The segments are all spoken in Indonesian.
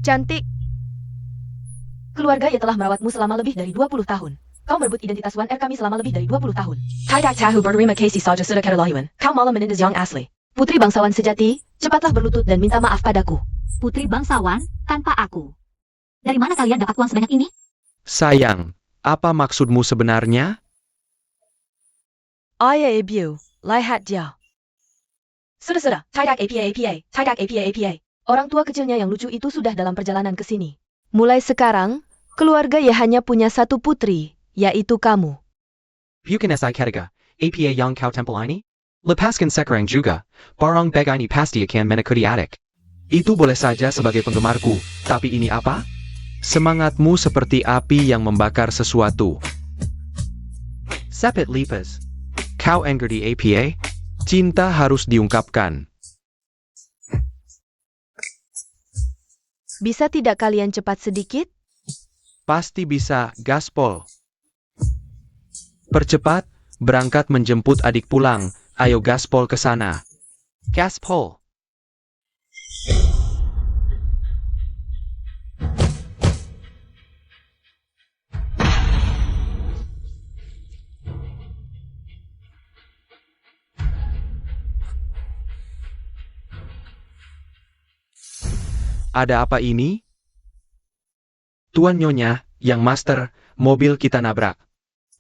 Cantik. Keluarga Ye telah merawatmu selama lebih dari 20 tahun. Kau merebut identitas Wan Er kami selama lebih dari 20 tahun. Tidak tahu berterima kasih saja sudah keterlaluan. Kau malah menindas yang asli. Putri bangsawan sejati, cepatlah berlutut dan minta maaf padaku. Putri bangsawan, tanpa aku. Dari mana kalian dapat uang sebanyak ini? Sayang, apa maksudmu sebenarnya? Ayah ibu, lihat dia. Sudah, tidak apa. Orang tua kecilnya yang lucu itu sudah dalam perjalanan ke sini. Mulai sekarang, keluarga Ye hanya punya satu putri, yaitu kamu. Bukan si ketiga, apa yang kau tempel ini? Lepaskan sekarang juga, barang bag ini pasti akan mengikuti adik. Itu boleh saja sebagai penggemarku, tapi ini apa? Semangatmu seperti api yang membakar sesuatu. Sepet lipas. Kau engerti apa? Cinta harus diungkapkan. Bisa tidak kalian cepat sedikit? Pasti bisa, gaspol. Percepat, berangkat menjemput adik pulang. Ayo gaspol ke sana. Gaspol. Ada apa ini? Tuan Nyonya, yang master, mobil kita nabrak.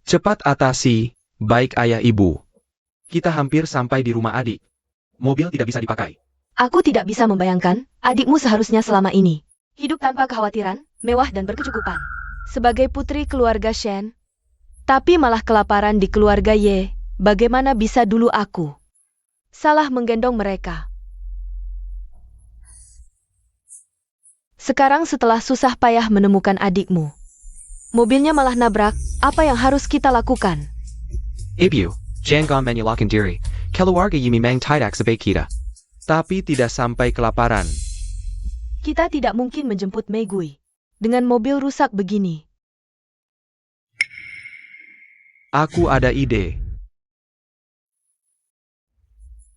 Cepat atasi, baik ayah ibu. Kita hampir sampai di rumah adik. Mobil tidak bisa dipakai. Aku tidak bisa membayangkan, adikmu seharusnya selama ini hidup tanpa kekhawatiran, mewah dan berkecukupan. Sebagai putri keluarga Shen, tapi malah kelaparan di keluarga Ye, bagaimana bisa dulu aku salah menggendong mereka? Sekarang setelah susah payah menemukan adikmu, mobilnya malah nabrak, apa yang harus kita lakukan? Ibu, jangan menyalahkan diri. Keluarga Yi memang tidak sebaik kita. Tapi tidak sampai kelaparan. Kita tidak mungkin menjemput Mei Gui dengan mobil rusak begini. Aku ada ide.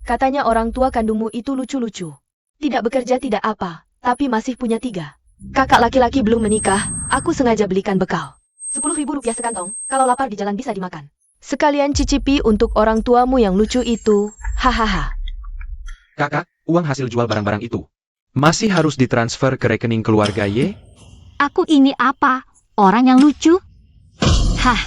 Katanya orang tua kandungmu itu lucu-lucu. Tidak bekerja tidak apa, tapi masih punya 3 kakak laki-laki belum menikah. Aku sengaja belikan bekal. 10.000 rupiah sekantong, kalau lapar di jalan bisa dimakan. Sekalian cicipi untuk orang tuamu yang lucu itu, hahaha. Kakak, uang hasil jual barang-barang itu masih harus ditransfer ke rekening keluarga Ye? Aku ini apa? Orang yang lucu? Hah.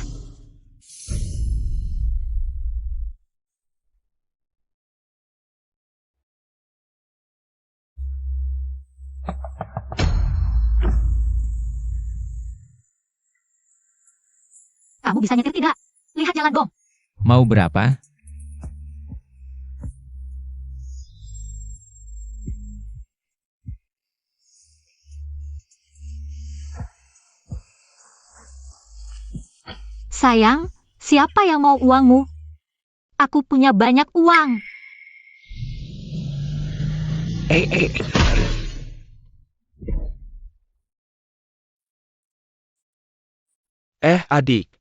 Kamu bisa nyetir tidak? Lihat jalan dong. Mau berapa? Sayang, siapa yang mau uangmu? Aku punya banyak uang. Adik.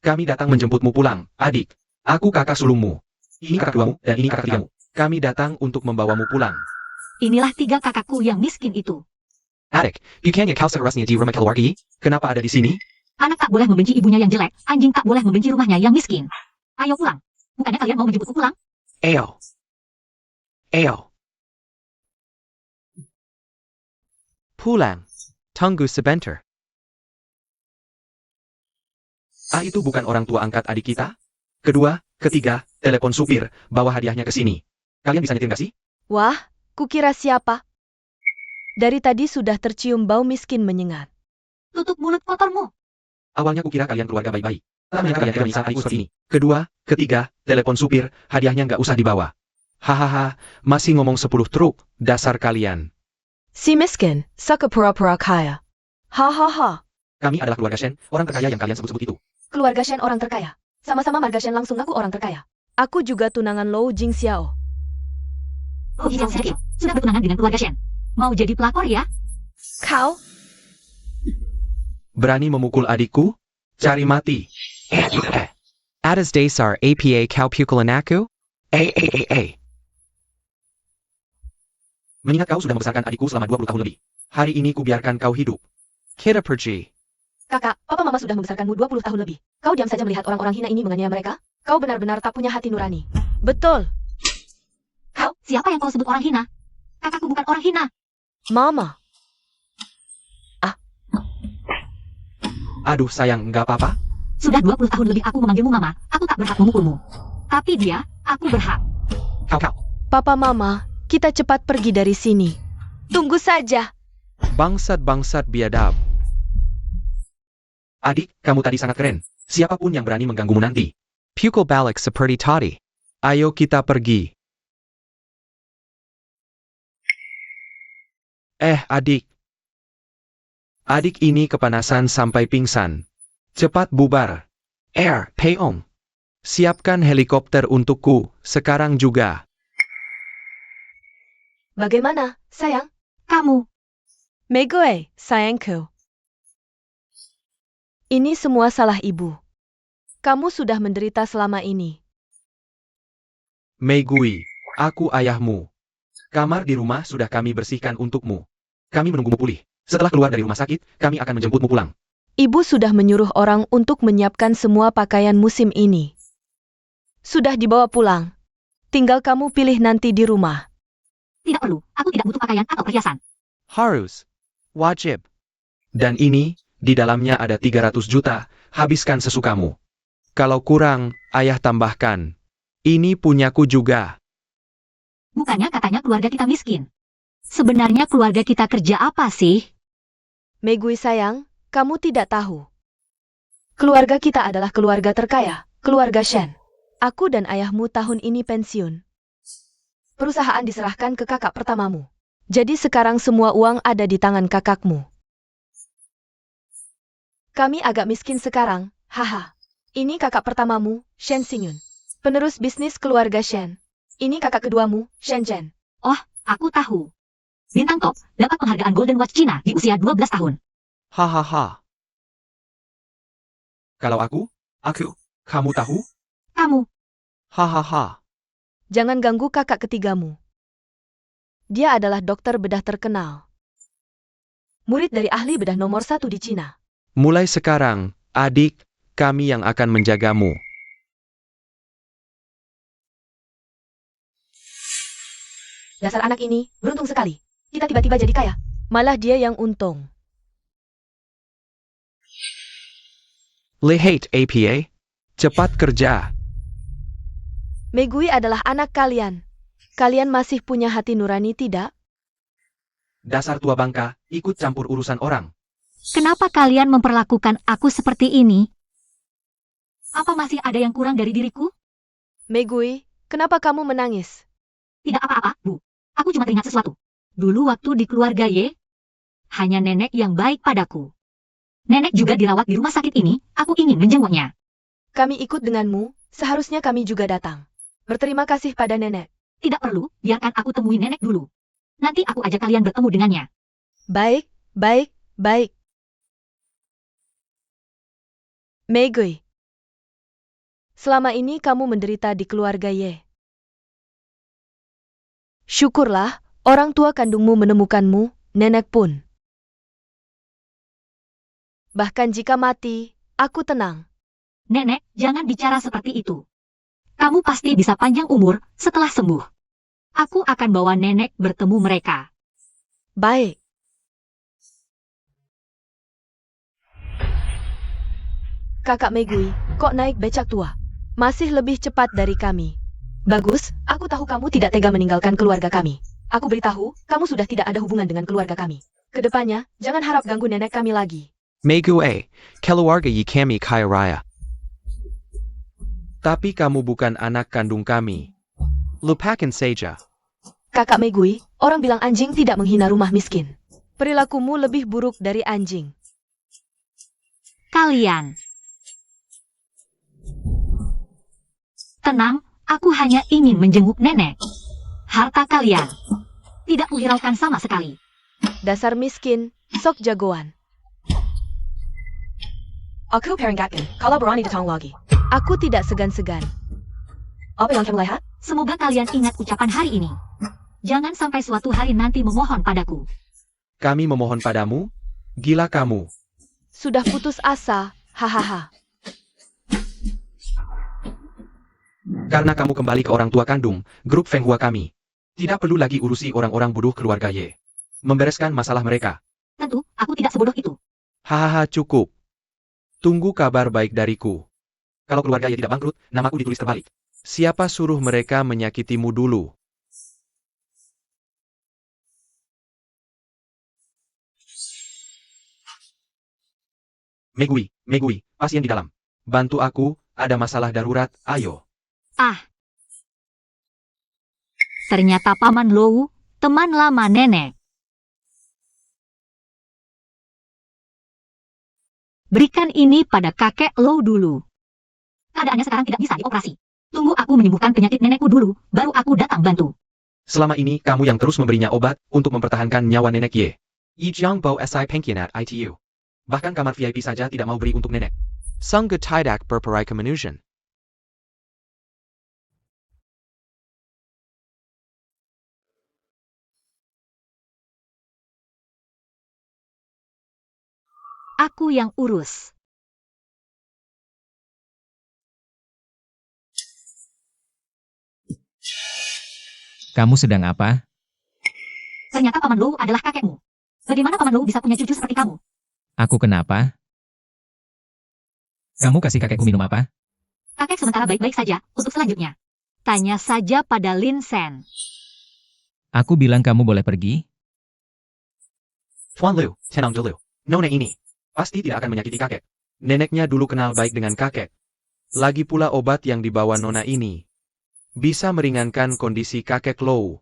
Kami datang menjemputmu pulang, adik. Aku kakak sulungmu. Ini kakak duamu, dan ini kakak ketigamu. Kami datang untuk membawamu pulang. Inilah 3 kakakku yang miskin itu. Adik, bukannya kau seharusnya di rumah keluarga Yi? Kenapa ada di sini? Anak tak boleh membenci ibunya yang jelek, anjing tak boleh membenci rumahnya yang miskin. Ayo pulang. Bukannya kalian mau menjemputku pulang? Ayo. Pulang. Tunggu sebentar. Itu bukan orang tua angkat adik kita? Kedua, ketiga, telepon supir, bawa hadiahnya ke sini. Kalian bisa nyetir nggak sih? Wah, kukira siapa? Dari tadi sudah tercium bau miskin menyengat. Tutup mulut kotormu. Awalnya kukira kalian keluarga baik-baik. Tapi kalian tidak bisa adikku seperti ini. Kedua, ketiga, telepon supir, hadiahnya nggak usah dibawa. Hahaha, masih ngomong 10 truk, dasar kalian. Si miskin, suka pura-pura kaya. Hahaha. Kami adalah keluarga Shen, orang terkaya yang kalian sebut-sebut itu. Keluarga Shen orang terkaya. Sama-sama marga Shen langsung ngaku orang terkaya. Aku juga tunangan Lou Jingxiao. Oh, Jijang sedikit. Sudah bertunangan dengan keluarga Shen. Mau jadi pelakor ya? Kau? Berani memukul adikku? Cari mati. Atas dasar apa kau pukulan aku? Mengingat kau sudah membesarkan adikku selama 20 tahun lebih. Hari ini kubiarkan kau hidup. Kita pergi. Kakak, papa mama sudah membesarkanmu 20 tahun lebih. Kau diam saja melihat orang-orang hina ini menganiaya mereka? Kau benar-benar tak punya hati nurani. Betul. Kau, siapa yang kau sebut orang hina? Kakakku bukan orang hina. Mama. Aduh sayang, nggak apa-apa? Sudah 20 tahun lebih aku memanggilmu mama. Aku tak berhak memukulmu. Tapi dia, aku berhak. Kau. Papa mama, kita cepat pergi dari sini. Tunggu saja. Bangsat-bangsat biadab. Adik, kamu tadi sangat keren. Siapapun yang berani mengganggumu nanti. Pukul balik seperti tadi. Ayo kita pergi. Adik. Adik ini kepanasan sampai pingsan. Cepat bubar. Peong. Siapkan helikopter untukku, sekarang juga. Bagaimana, sayang? Kamu, Megui, sayangku. Ini semua salah ibu. Kamu sudah menderita selama ini. Meigui, aku ayahmu. Kamar di rumah sudah kami bersihkan untukmu. Kami menunggumu pulih. Setelah keluar dari rumah sakit, kami akan menjemputmu pulang. Ibu sudah menyuruh orang untuk menyiapkan semua pakaian musim ini. Sudah dibawa pulang. Tinggal kamu pilih nanti di rumah. tidak perlu. Aku tidak butuh pakaian atau perhiasan. Harus. Wajib. Dan ini, di dalamnya ada 300 juta, habiskan sesukamu. Kalau kurang, ayah tambahkan. Ini punyaku juga. Bukannya katanya keluarga kita miskin. Sebenarnya keluarga kita kerja apa sih? Megui sayang, kamu tidak tahu. Keluarga kita adalah keluarga terkaya, keluarga Shen. Aku dan ayahmu tahun ini pensiun. Perusahaan diserahkan ke kakak pertamamu. Jadi sekarang semua uang ada di tangan kakakmu. Kami agak miskin sekarang, haha. Ini kakak pertamamu, Shen Xingyun. Penerus bisnis keluarga Shen. Ini kakak keduamu, Shen Zhen. Oh, aku tahu. Bintang top dapat penghargaan Golden Watch Cina di usia 12 tahun. Hahaha. Kalau aku, kamu tahu? Kamu, Hahaha. Jangan ganggu kakak ketigamu. Dia adalah dokter bedah terkenal. Murid dari ahli bedah nomor 1 di Cina. Mulai sekarang, adik, kami yang akan menjagamu. Dasar anak ini, beruntung sekali. Kita tiba-tiba jadi kaya. Malah dia yang untung. Lihat APA. Cepat kerja. Megui adalah anak kalian. Kalian masih punya hati nurani tidak? Dasar tua bangka, ikut campur urusan orang. kenapa kalian memperlakukan aku seperti ini? Apa masih ada yang kurang dari diriku? Megui, kenapa kamu menangis? Tidak apa-apa, Bu. Aku cuma teringat sesuatu. Dulu waktu di keluarga Ye, hanya nenek yang baik padaku. Nenek juga dirawat di rumah sakit ini, aku ingin menjenguknya. Kami ikut denganmu, seharusnya kami juga datang. Berterima kasih pada nenek. Tidak perlu, biarkan aku temui nenek dulu. Nanti aku ajak kalian bertemu dengannya. Baik, baik, baik. Megui. Selama ini kamu menderita di keluarga Ye. Syukurlah, orang tua kandungmu menemukanmu, nenek pun. Bahkan jika mati, aku tenang. Nenek, jangan bicara seperti itu. Kamu pasti bisa panjang umur setelah sembuh. Aku akan bawa nenek bertemu mereka. Baik. Kakak Megui, kok naik becak tua? Masih lebih cepat dari kami. Bagus, aku tahu kamu tidak tega meninggalkan keluarga kami. Aku beritahu, kamu sudah tidak ada hubungan dengan keluarga kami. Kedepannya, jangan harap ganggu nenek kami lagi. Megue, keluarga yi kami kaya raya. Tapi kamu bukan anak kandung kami. Lupakan saja. Kakak Megui, orang bilang anjing tidak menghina rumah miskin. Perilakumu lebih buruk dari anjing. Kalian. Tenang, aku hanya ingin menjenguk nenek. Harta kalian tidak kuhiraukan sama sekali. Dasar miskin, sok jagoan. Aku peringatkan, kalau berani datang lagi. Aku tidak segan-segan. Apa yang kamu lihat? Semoga kalian ingat ucapan hari ini. Jangan sampai suatu hari nanti memohon padaku. Kami memohon padamu, gila kamu. Sudah putus asa, hahaha. Karena kamu kembali ke orang tua kandung, grup Feng Hua kami. Tidak perlu lagi urusi orang-orang bodoh keluarga Ye. Membereskan masalah mereka. Tentu, aku tidak sebodoh itu. Hahaha cukup. Tunggu kabar baik dariku. Kalau keluarga Ye tidak bangkrut, namaku ditulis terbalik. Siapa suruh mereka menyakitimu dulu? Megui, pasien di dalam. Bantu aku, ada masalah darurat, ayo. Ah. Ternyata Paman Lou, teman lama nenek. Berikan ini pada kakek Lou dulu. Keadaannya sekarang tidak bisa dioperasi. Tunggu aku menyembuhkan penyakit nenekku dulu, baru aku datang bantu. Selama ini kamu yang terus memberinya obat untuk mempertahankan nyawa nenek Ye. Yi Jiang Bo Si Pengkianat ITU. Bahkan kamar VIP saja tidak mau beri untuk nenek. Sangga tidak berperai kemanusiaan. Aku yang urus. Kamu sedang apa? Ternyata Paman Lou adalah kakekmu. Bagaimana Paman Lou bisa punya cucu seperti kamu? Aku kenapa? Kamu kasih kakekku minum apa? Kakek sementara baik-baik saja, untuk selanjutnya. Tanya saja pada Lin Sen. Aku bilang kamu boleh pergi? Tuan Liu, tenang dulu. Nona ini pasti tidak akan menyakiti kakek. Neneknya dulu kenal baik dengan kakek. Lagi pula obat yang dibawa Nona ini bisa meringankan kondisi kakek Lou.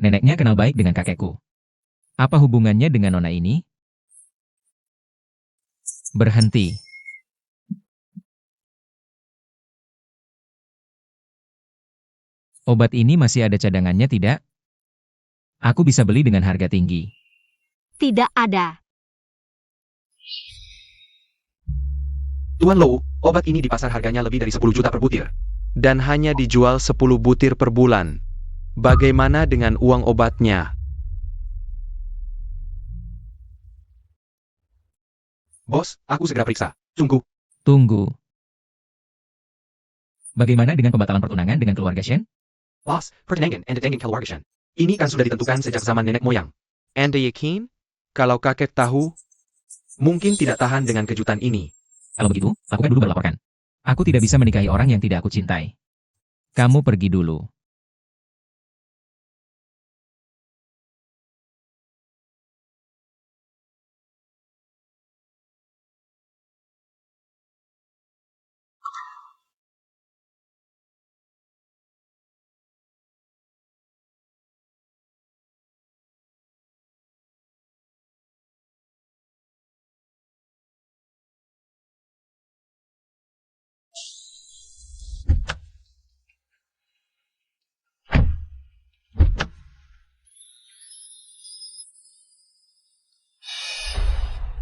Neneknya kenal baik dengan kakekku. Apa hubungannya dengan nona ini? Berhenti. Obat ini masih ada cadangannya tidak? Aku bisa beli dengan harga tinggi. Tidak ada. Tuan Lou, obat ini di pasar harganya lebih dari 10 juta per butir. Dan hanya dijual 10 butir per bulan. Bagaimana dengan uang obatnya? Bos, aku segera periksa. Tunggu. Tunggu. Bagaimana dengan pembatalan pertunangan dengan keluarga Shen? Bos, pertunangan and dengan keluarga Shen. Ini kan sudah ditentukan sejak zaman nenek moyang. Anda yakin? Kalau kakek tahu, mungkin tidak tahan dengan kejutan ini. Kalau begitu, lakukan dulu baru laporkan. Aku tidak bisa menikahi orang yang tidak aku cintai. Kamu pergi dulu.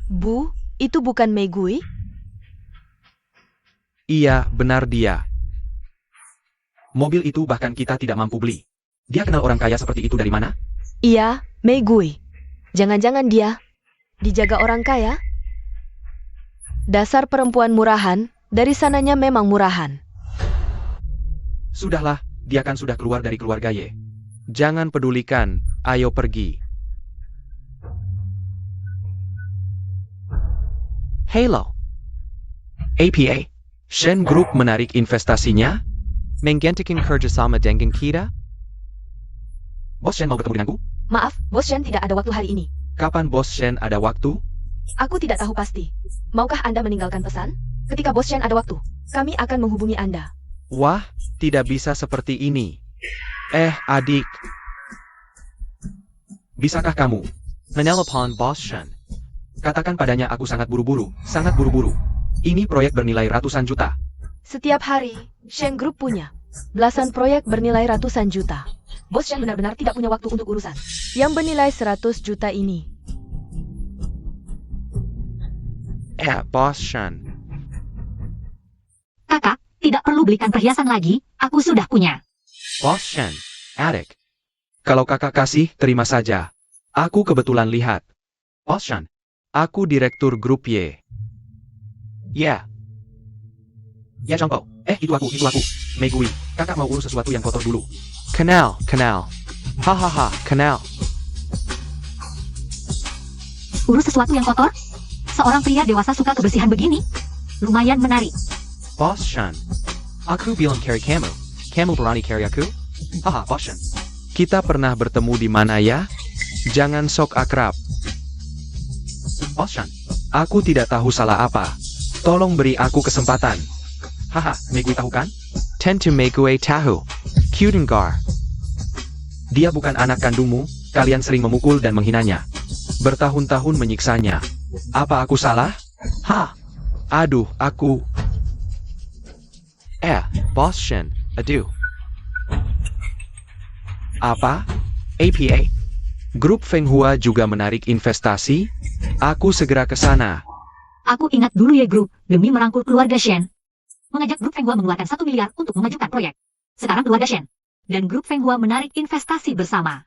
Bu, itu bukan Megui? Iya, benar dia. Mobil itu bahkan kita tidak mampu beli. Dia kenal orang kaya seperti itu dari mana? Iya, Megui. Jangan-jangan dia dijaga orang kaya? Dasar perempuan murahan, dari sananya memang murahan. Sudahlah, dia kan sudah keluar dari keluarga Ye. Jangan pedulikan, ayo pergi. Hello. APA. Shen Group menarik investasinya? Menggantikan kerjasama dengan kita? Bos Shen mau bertemu denganku? Maaf, Bos Shen tidak ada waktu hari ini. Kapan Bos Shen ada waktu? Aku tidak tahu pasti. Maukah Anda meninggalkan pesan? Ketika Bos Shen ada waktu, kami akan menghubungi Anda. Wah, tidak bisa seperti ini. Adik. Bisakah kamu menelepon Bos Shen? Katakan padanya aku sangat buru-buru, sangat buru-buru. Ini proyek bernilai ratusan juta. Setiap hari, Shen Group punya belasan proyek bernilai ratusan juta. Bos Shen benar-benar tidak punya waktu untuk urusan yang bernilai 100 juta ini. Bos Shen. Kakak, tidak perlu belikan perhiasan lagi, aku sudah punya. Bos Shen, adik. Kalau kakak kasih, terima saja. Aku kebetulan lihat. Bos Shan. Aku direktur grup Y. Ya. Ya Jongpo. Itu aku. Megui, kakak mau urus sesuatu yang kotor dulu. Kenal. Hahaha, kenal. Urus sesuatu yang kotor? Seorang pria dewasa suka kebersihan begini? Lumayan menarik. Bos Shan. Aku bilang carry kamu. Kamu berani carry aku? Haha, Bos Shan. Kita pernah bertemu di mana ya? Jangan sok akrab. Bos Shan. Aku tidak tahu salah apa. Tolong beri aku kesempatan. Haha, Megui tahu kan? Tentu Megui tahu. Kudengar. Dia bukan anak kandungmu, kalian sering memukul dan menghinanya. Bertahun-tahun menyiksanya. Apa aku salah? Aduh, aku... Bos Shan, aduh. Apa? APA? Grup Feng Hua juga menarik investasi? Aku segera ke sana. Aku ingat dulu ya grup, demi merangkul keluarga Shen. Mengajak grup Feng Hua mengeluarkan 1 miliar untuk memajukan proyek. Sekarang keluarga Shen dan grup Feng Hua menarik investasi bersama.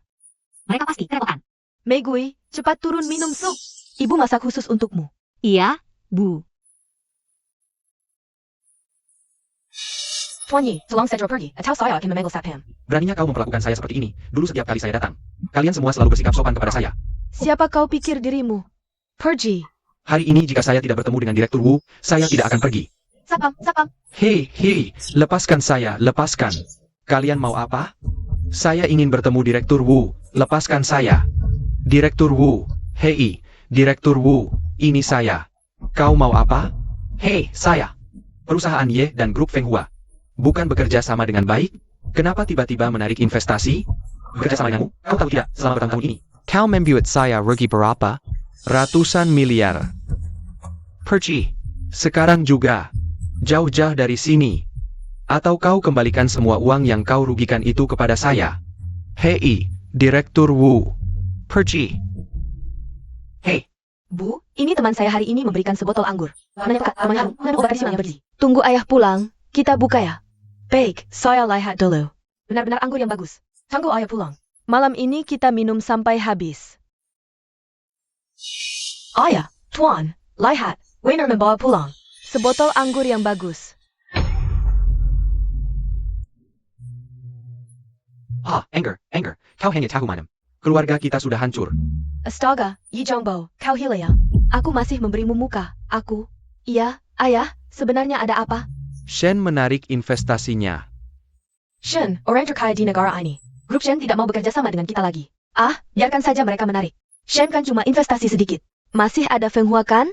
Mereka pasti kerepotan. Megui, cepat turun minum sup. Ibu masak khusus untukmu. Iya, Bu. Tuan Yi, tolong Cedro pergi, atau saya akan memanggil Satpam. Beraninya kau memperlakukan saya seperti ini. Dulu setiap kali saya datang, kalian semua selalu bersikap sopan kepada saya. Siapa kau pikir dirimu? Pergi. Hari ini jika saya tidak bertemu dengan Direktur Wu, saya tidak akan pergi. Satpam. Hei, lepaskan saya, lepaskan. Kalian mau apa? Saya ingin bertemu Direktur Wu, lepaskan saya. Direktur Wu, hei, Direktur Wu, ini saya. Kau mau apa? Hei, saya. Perusahaan Ye dan grup Feng Hua. Bukan bekerja sama dengan baik? Kenapa tiba-tiba menarik investasi? Bekerja sama denganmu? Kau tahu tidak, selama bertahun-tahun ini, kau membuat saya rugi berapa? Ratusan miliar. Pergi. Sekarang juga. Jauh-jauh dari sini. Atau kau kembalikan semua uang yang kau rugikan itu kepada saya. Hei, Direktur Wu. Pergi. Hei. Bu, ini teman saya hari ini memberikan sebotol anggur. Warnanya pekat, aromanya harum, mengandung obat tradisional yang bergizi. Tunggu ayah pulang, kita buka ya. Baik, saya lihat dulu. Benar-benar anggur yang bagus. Tunggu ayah pulang. Malam ini kita minum sampai habis. Ayah, Tuan, lihat, Wainer membawa pulang sebotol anggur yang bagus. Anger, kau hanya tahu manem. Keluarga kita sudah hancur. Astaga, Yi Zhongbo, kau hila ya? Aku masih memberimu muka. Aku. Iya, ayah, sebenarnya ada apa? Shen menarik investasinya. Shen, orang terkaya di negara ini. Grup Shen tidak mau bekerja sama dengan kita lagi. Biarkan saja mereka menarik. Shen kan cuma investasi sedikit. Masih ada Feng Hua kan?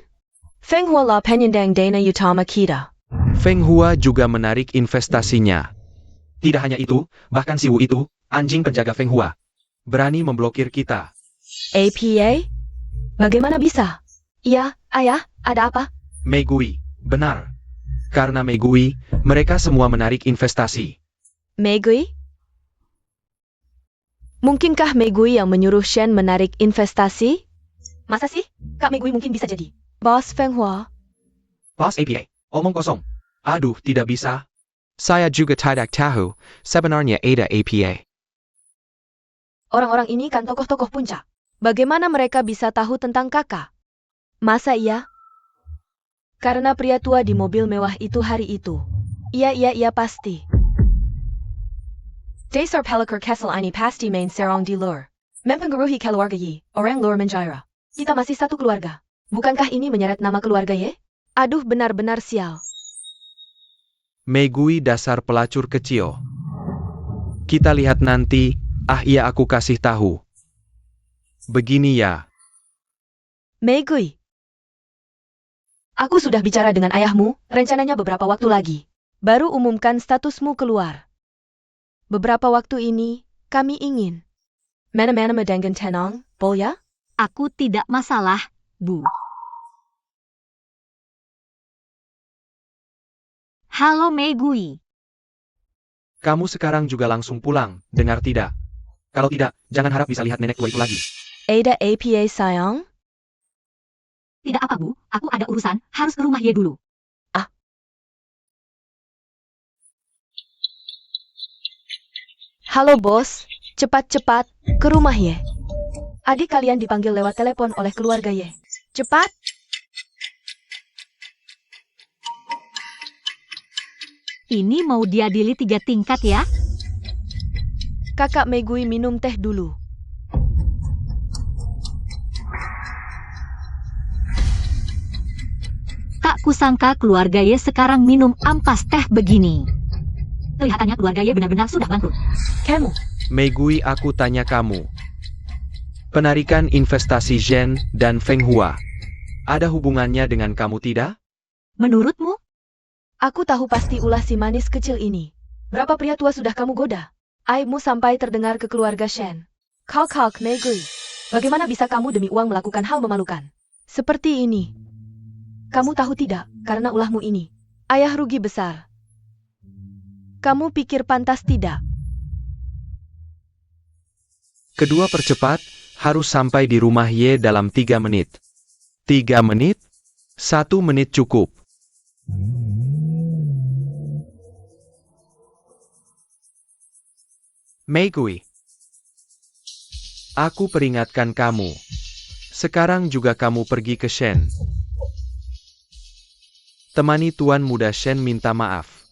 Feng Hua lah penyandang dana utama kita. Feng Hua juga menarik investasinya. Tidak hanya itu, bahkan si Wu itu, anjing penjaga Feng Hua, berani memblokir kita. APA? Bagaimana bisa? Iya, ayah, ada apa? Megui, benar. Karena Megui, mereka semua menarik investasi. Megui? Mungkinkah Megui yang menyuruh Shen menarik investasi? Masa sih? Kak Megui mungkin bisa jadi Bos Feng Hua. Bos APA, omong kosong. Aduh, tidak bisa. Saya juga tidak tahu, sebenarnya ada APA. Orang-orang ini kan tokoh-tokoh puncak. Bagaimana mereka bisa tahu tentang kakak? Masa iya? Karena pria tua di mobil mewah itu hari itu. Iya pasti. Dasar pelakor Kessel ini pasti main serong di luar. Mempengaruhi keluarga Yi, orang luar menjara. Kita masih satu keluarga. Bukankah ini menyeret nama keluarga Ye? Aduh, benar-benar sial. Megui dasar pelacur kecil. Kita lihat nanti, iya aku kasih tahu. Begini ya. Megui. Aku sudah bicara dengan ayahmu, rencananya beberapa waktu lagi. Baru umumkan statusmu keluar. Beberapa waktu ini, kami ingin. Mana-mana dengan tenang, boleh? Aku tidak masalah, Bu. Halo Megui. Kamu sekarang juga langsung pulang, dengar tidak? Kalau tidak, jangan harap bisa lihat nenek tua itu lagi. Ada APA sayang? Tidak apa Bu, aku ada urusan, harus ke rumah Ye dulu. Halo bos, cepat-cepat, ke rumah Ye. Adik kalian dipanggil lewat telepon oleh keluarga Ye. Cepat! Ini mau diadili 3 tingkat ya? Kakak Meigui minum teh dulu. Tak kusangka keluarga Ye sekarang minum ampas teh begini. Kelihatannya keluarga Ye benar-benar sudah bangkrut. Kamu, Meigui, aku tanya kamu. Penarikan investasi Zhen dan Feng Hua. Ada hubungannya dengan kamu tidak? Menurutmu? aku tahu pasti ulah si manis kecil ini. Berapa pria tua sudah kamu goda? Aibmu sampai terdengar ke keluarga Shen. Kalk Meigui. Bagaimana bisa kamu demi uang melakukan hal memalukan? Seperti ini. Kamu tahu tidak, karena ulahmu ini. Ayah rugi besar. Kamu pikir pantas tidak? Kedua percepat, harus sampai di rumah Ye dalam 3 menit. 3 menit? 1 menit cukup. Meigui. Aku peringatkan kamu. Sekarang juga kamu pergi ke Shen. Temani Tuan Muda Shen minta maaf.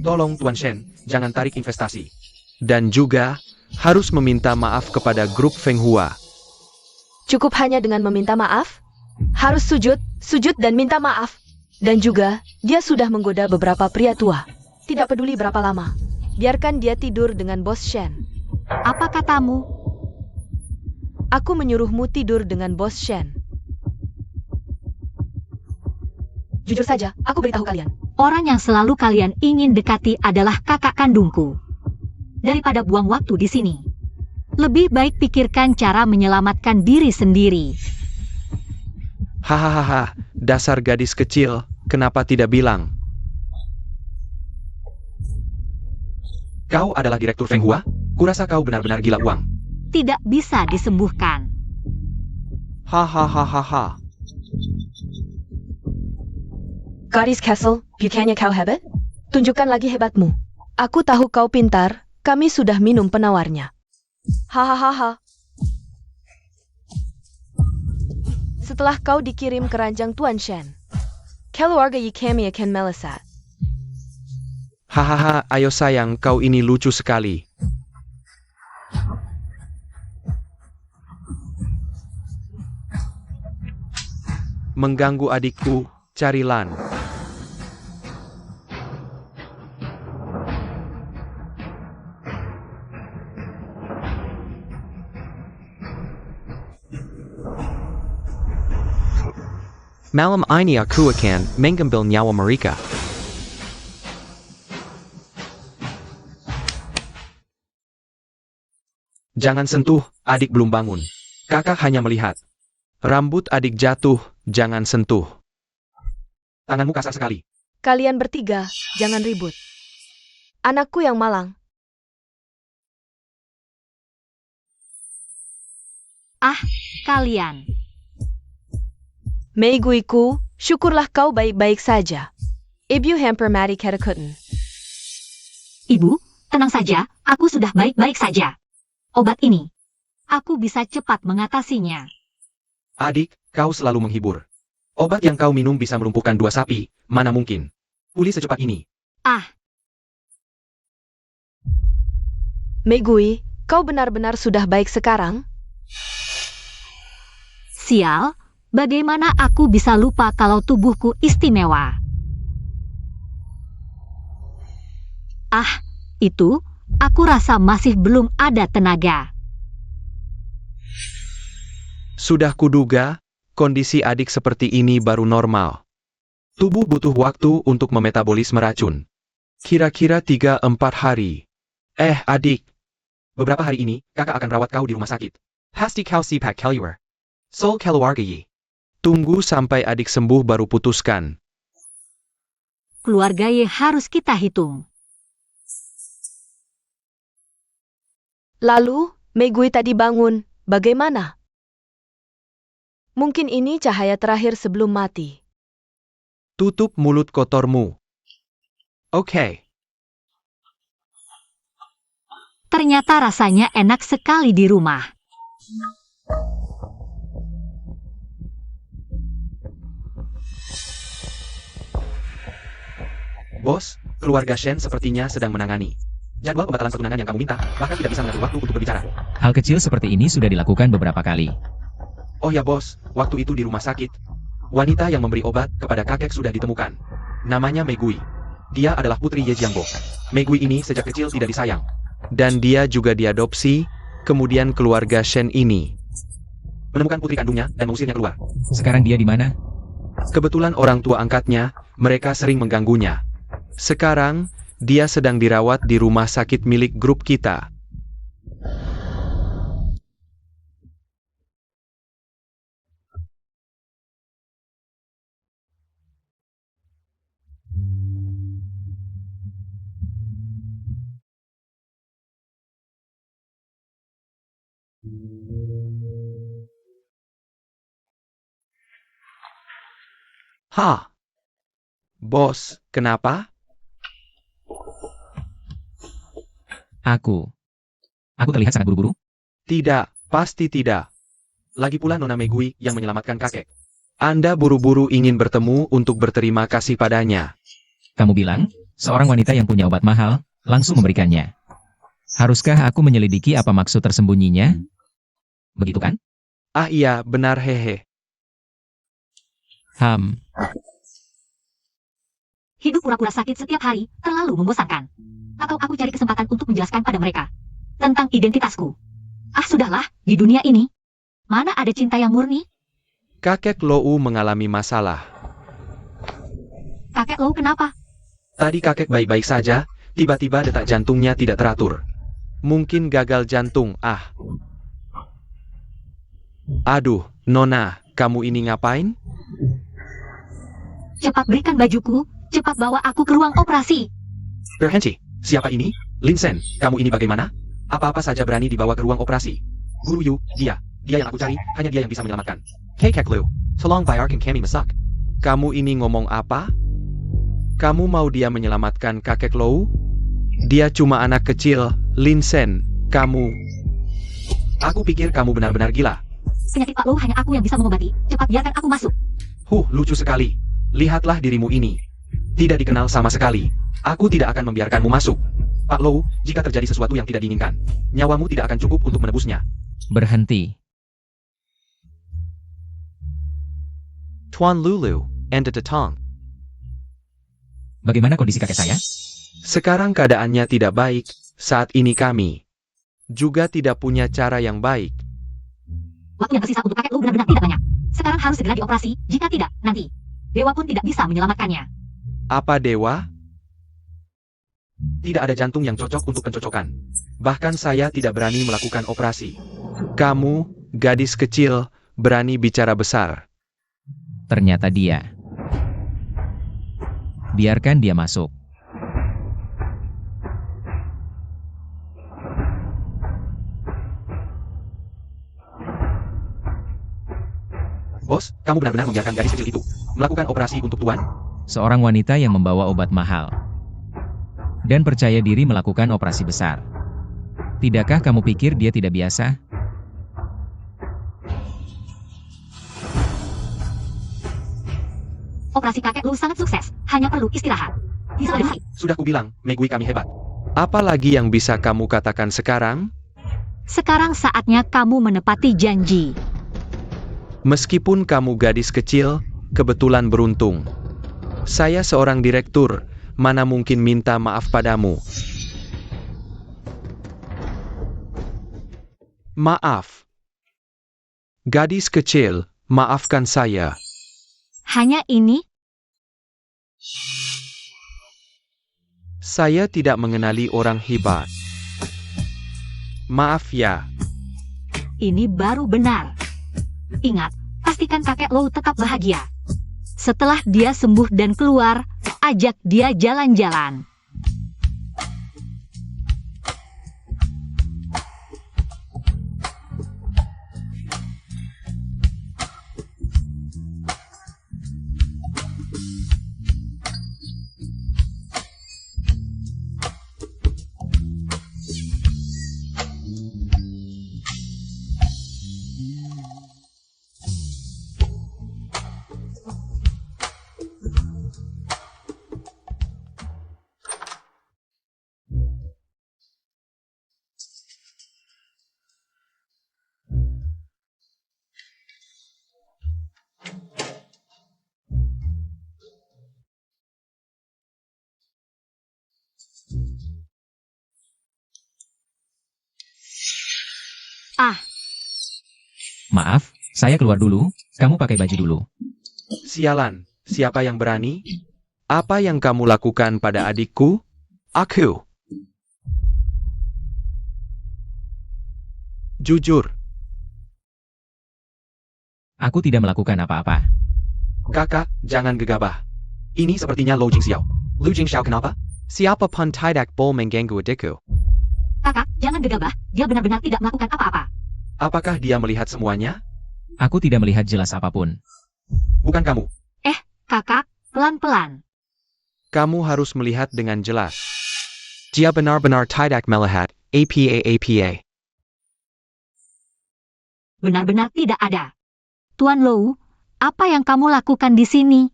Tolong Tuan Shen, jangan tarik investasi. Dan juga, harus meminta maaf kepada grup Feng Hua. Cukup hanya dengan meminta maaf? Harus sujud dan minta maaf. Dan juga, dia sudah menggoda beberapa pria tua. Tidak peduli berapa lama. Biarkan dia tidur dengan bos Shen. Apa katamu? Aku menyuruhmu tidur dengan bos Shen. Jujur saja, aku beritahu kalian. Orang yang selalu kalian ingin dekati adalah kakak kandungku. Daripada buang waktu di sini, lebih baik pikirkan cara menyelamatkan diri sendiri. Hahaha, dasar gadis kecil, kenapa tidak bilang? Kau adalah direktur Feng Hua? Kurasa kau benar-benar gila uang. Tidak bisa disembuhkan. Hahaha. Gadis Castle, bukannya kau hebat? Tunjukkan lagi hebatmu. Aku tahu kau pintar, kami sudah minum penawarnya. Hahaha. Setelah kau dikirim ke ranjang Tuan Shen, keluarga Yi kami akan melesat. Hahaha, ayo sayang, kau ini lucu sekali. Mengganggu adikku, cari Lan. Malam ini aku akan mengambil nyawa mereka. Jangan sentuh, adik belum bangun. Kakak hanya melihat. Rambut adik jatuh, jangan sentuh. Tanganmu kasar sekali. Kalian bertiga, jangan ribut. Anakku yang malang. Kalian. Meiguiku, syukurlah kau baik-baik saja. Ibu hampir mati ketakutan. Ibu, tenang saja, aku sudah baik-baik saja. Obat ini, aku bisa cepat mengatasinya. Adik, kau selalu menghibur. Obat yang kau minum bisa melumpuhkan 2 sapi, mana mungkin. Pulih secepat ini. Meigui, kau benar-benar sudah baik sekarang? Sial, bagaimana aku bisa lupa kalau tubuhku istimewa? Itu, aku rasa masih belum ada tenaga. Sudah kuduga, kondisi adik seperti ini baru normal. Tubuh butuh waktu untuk memetabolisme racun. Kira-kira 3-4 hari. Adik. Beberapa hari ini, kakak akan rawat kau di rumah sakit. Pasti kau sipak keluar. Sol keluarga Yi. Tunggu sampai adik sembuh baru putuskan. Keluarga Ye harus kita hitung. Lalu, Meigui tadi bangun, bagaimana? Mungkin ini cahaya terakhir sebelum mati. Tutup mulut kotormu. Oke. Ternyata rasanya enak sekali di rumah. Bos, keluarga Shen sepertinya sedang menangani jadwal pembatalan pertunangan yang kamu minta, bahkan tidak bisa mengatur waktu untuk berbicara. Hal kecil seperti ini sudah dilakukan beberapa kali. Oh ya bos, waktu itu di rumah sakit, wanita yang memberi obat kepada kakek sudah ditemukan. Namanya Megui. Dia adalah putri Ye Jiangbo. Megui ini sejak kecil tidak disayang. Dan dia juga diadopsi, kemudian keluarga Shen ini menemukan putri kandungnya dan mengusirnya keluar. Sekarang dia di mana? Kebetulan orang tua angkatnya, mereka sering mengganggunya. Sekarang, dia sedang dirawat di rumah sakit milik grup kita. Hah? Bos, kenapa? Aku terlihat sangat buru-buru. Tidak, pasti tidak. Lagi pula Nona Megui yang menyelamatkan kakek. Anda buru-buru ingin bertemu untuk berterima kasih padanya. Kamu bilang, seorang wanita yang punya obat mahal, langsung memberikannya. Haruskah aku menyelidiki apa maksud tersembunyinya? Begitu kan? Ah iya, benar hehe. Hidup pura-pura sakit setiap hari terlalu membosankan. Atau aku cari kesempatan untuk menjelaskan pada mereka tentang identitasku. Ah sudahlah, di dunia ini, mana ada cinta yang murni? Kakek Lou mengalami masalah. Kakek Lou kenapa? Tadi kakek baik-baik saja, tiba-tiba detak jantungnya tidak teratur. Mungkin gagal jantung, Aduh, Nona, kamu ini ngapain? Cepat berikan bajuku, cepat bawa aku ke ruang operasi. Perhenci, siapa ini? Lin Shen, kamu ini bagaimana? Apa-apa saja berani dibawa ke ruang operasi. Guru Yu, dia yang aku cari, hanya dia yang bisa menyelamatkan. Kakek Lu, tolong bayarkan kami masak. Kamu ini ngomong apa? Kamu mau dia menyelamatkan kakek Lou? Dia cuma anak kecil, Lin Shen, kamu. Aku pikir kamu benar-benar gila. Penyakit Pak Lou hanya aku yang bisa mengobati. Cepat biarkan aku masuk. Lucu sekali. Lihatlah dirimu ini. Tidak dikenal sama sekali. Aku tidak akan membiarkanmu masuk. Pak Lou, jika terjadi sesuatu yang tidak diinginkan, nyawamu tidak akan cukup untuk menebusnya. Berhenti. Tuan Lulu, and Tetong. Bagaimana kondisi kakek saya? Sekarang keadaannya tidak baik. Saat ini kami juga tidak punya cara yang baik. Waktu yang tersisa untuk kakek Lou benar-benar tidak banyak. Sekarang harus segera dioperasi, jika tidak, nanti Dewa pun tidak bisa menyelamatkannya. Apa dewa? Tidak ada jantung yang cocok untuk pencocokan. Bahkan saya tidak berani melakukan operasi. Kamu, gadis kecil, berani bicara besar. Ternyata dia. Biarkan dia masuk. Bos, kamu benar-benar membiarkan gadis kecil itu melakukan operasi untuk Tuan? Seorang wanita yang membawa obat mahal. Dan percaya diri melakukan operasi besar. Tidakkah kamu pikir dia tidak biasa? Operasi kakek Lou sangat sukses, hanya perlu istirahat. Sudah kubilang, Megui kami hebat. Apa lagi yang bisa kamu katakan sekarang? Sekarang saatnya kamu menepati janji. Meskipun kamu gadis kecil, kebetulan beruntung. Saya seorang direktur, mana mungkin minta maaf padamu. Maaf. Gadis kecil, maafkan saya. Hanya ini? Saya tidak mengenali orang hebat. Maaf ya. Ini baru benar. Ingat, pastikan kakek Lou tetap bahagia. Setelah dia sembuh dan keluar, ajak dia jalan-jalan. Maaf, saya keluar dulu, kamu pakai baju dulu. Sialan, siapa yang berani? Apa yang kamu lakukan pada adikku? Aku. Jujur, Aku tidak melakukan apa-apa. kakak, jangan gegabah. Ini sepertinya Lu Jingxiao. Lu Jingxiao kenapa? Siapa pun tidak boleh mengganggu adikku. Kakak, jangan gegabah, dia benar-benar tidak melakukan apa-apa. Apakah dia melihat semuanya? Aku tidak melihat jelas apapun. Bukan kamu. Kakak, pelan-pelan. Kamu harus melihat dengan jelas. Dia benar-benar tidak melihat. APA. Benar-benar tidak ada. Tuan Lou, apa yang kamu lakukan di sini?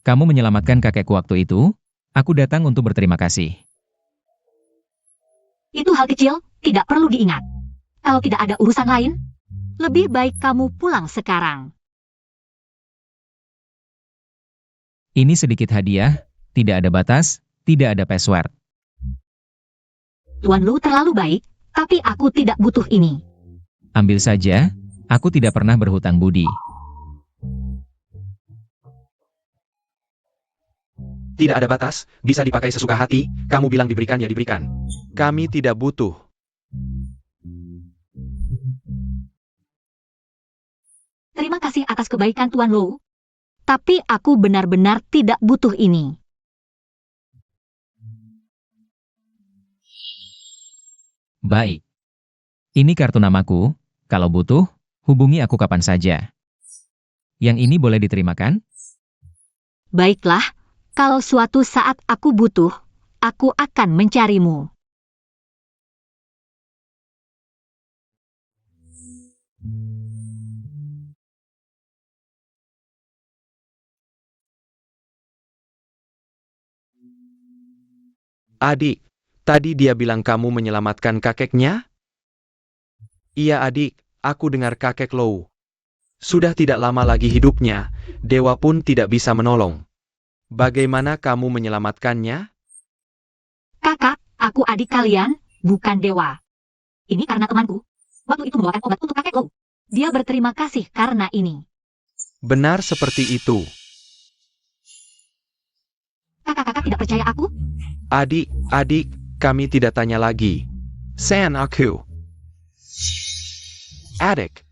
Kamu menyelamatkan kakekku waktu itu, aku datang untuk berterima kasih. Itu hal kecil, tidak perlu diingat. Kalau tidak ada urusan lain, lebih baik kamu pulang sekarang. Ini sedikit hadiah, tidak ada batas, tidak ada password. Tuan Lou terlalu baik, tapi aku tidak butuh ini. Ambil saja, aku tidak pernah berhutang budi. Tidak ada batas, bisa dipakai sesuka hati, kamu bilang diberikan ya diberikan. Kami tidak butuh. Terima kasih atas kebaikan Tuan Lou. Tapi aku benar-benar tidak butuh ini. Baik. Ini kartu namaku, kalau butuh, hubungi aku kapan saja. Yang ini boleh diterima kan? Baiklah, kalau suatu saat aku butuh, aku akan mencarimu. Adik, tadi dia bilang kamu menyelamatkan kakeknya? Iya adik, aku dengar kakek Lou. Sudah tidak lama lagi hidupnya, dewa pun tidak bisa menolong. Bagaimana kamu menyelamatkannya? Kakak, aku adik kalian, bukan dewa. Ini karena temanku. Waktu itu membawakan obat untuk kakek Lou. Dia berterima kasih karena ini. Benar seperti itu. Kakak-kakak tidak percaya aku? Adik, kami tidak tanya lagi. San aku. Adik,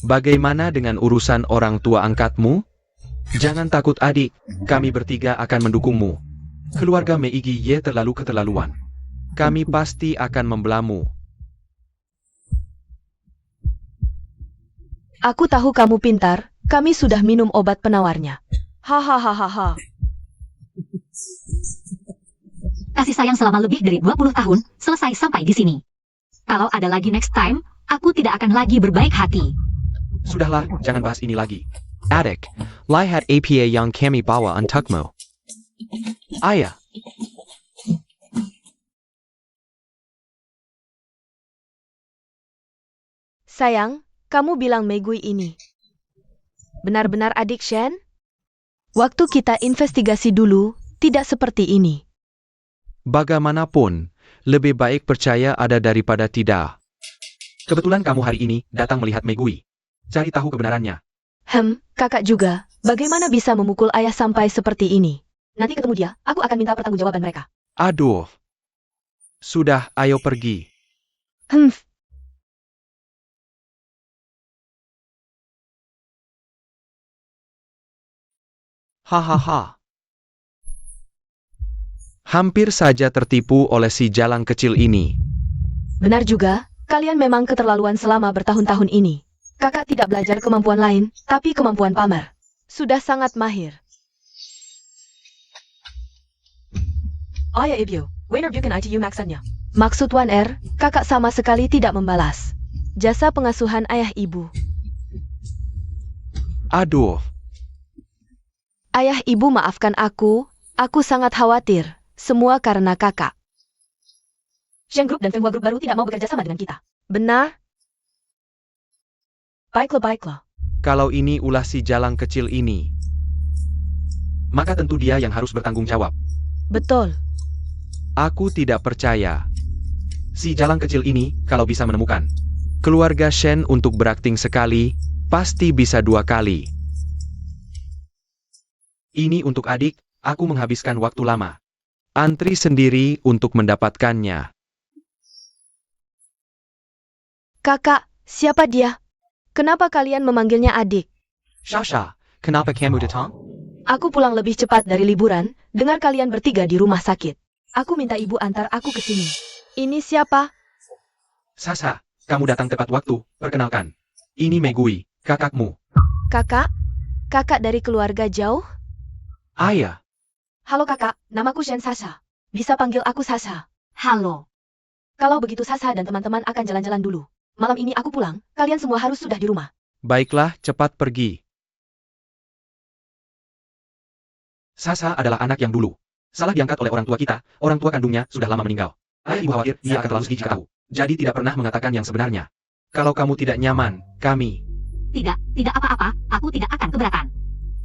bagaimana dengan urusan orang tua angkatmu? Jangan takut adik, kami bertiga akan mendukungmu. Keluarga Meigi Ye terlalu keterlaluan. Kami pasti akan membelamu. Aku tahu kamu pintar, kami sudah minum obat penawarnya. Hahaha. Kasih sayang selama lebih dari 20 tahun, selesai sampai di sini. Kalau ada lagi next time, aku tidak akan lagi berbaik hati. Sudahlah, jangan bahas ini lagi. Adik, lihat APA yang kami bawa untukmu. Ayah. Sayang, kamu bilang Megui ini. Benar-benar adik Shen? Waktu kita investigasi dulu, tidak seperti ini. Bagaimanapun, lebih baik percaya ada daripada tidak. Kebetulan kamu hari ini datang melihat Megui. Cari tahu kebenarannya. Kakak juga, bagaimana bisa memukul ayah sampai seperti ini? Nanti ketemu dia, aku akan minta pertanggungjawaban mereka. Aduh. Sudah, ayo pergi. Hahaha. Hampir saja tertipu oleh si jalang kecil ini. Benar juga, kalian memang keterlaluan selama bertahun-tahun ini. Kakak tidak belajar kemampuan lain, tapi kemampuan pamer. Sudah sangat mahir. Oh ya Ibyo, Wainer bukan ITU maksudnya. Maksud Wan R, kakak sama sekali tidak membalas jasa pengasuhan ayah ibu. Aduh. Ayah ibu maafkan aku sangat khawatir. Semua karena kakak. Shen Group dan Fenghua Group baru tidak mau bekerja sama dengan kita. Benar? Baiklah. Kalau ini ulah si jalang kecil ini, maka tentu dia yang harus bertanggung jawab. Betul. Aku tidak percaya. Si jalang kecil ini, kalau bisa menemukan Keluarga Shen untuk berakting sekali, pasti bisa 2 kali. Ini untuk adik, aku menghabiskan waktu lama. Antri sendiri untuk mendapatkannya. Kakak, siapa dia? Kenapa kalian memanggilnya adik? Sasha, kenapa kamu datang? Aku pulang lebih cepat dari liburan, dengar kalian bertiga di rumah sakit. Aku minta ibu antar aku ke sini. Ini siapa? Sasha, kamu datang tepat waktu, perkenalkan. Ini Megui, kakakmu. Kakak? Kakak dari keluarga jauh? Ayah, Halo kakak, namaku Shen Sasha. Bisa panggil aku Sasha. Halo. Kalau begitu Sasha dan teman-teman akan jalan-jalan dulu. Malam ini aku pulang, kalian semua harus sudah di rumah. baiklah cepat pergi. Sasha adalah anak yang dulu salah diangkat oleh orang tua kita, orang tua kandungnya sudah lama meninggal. Ayah ibu khawatir dia akan terlalu sedih jika tahu. Jadi tidak pernah mengatakan yang sebenarnya. Kalau kamu tidak nyaman, kami. Tidak apa-apa, aku tidak akan keberatan.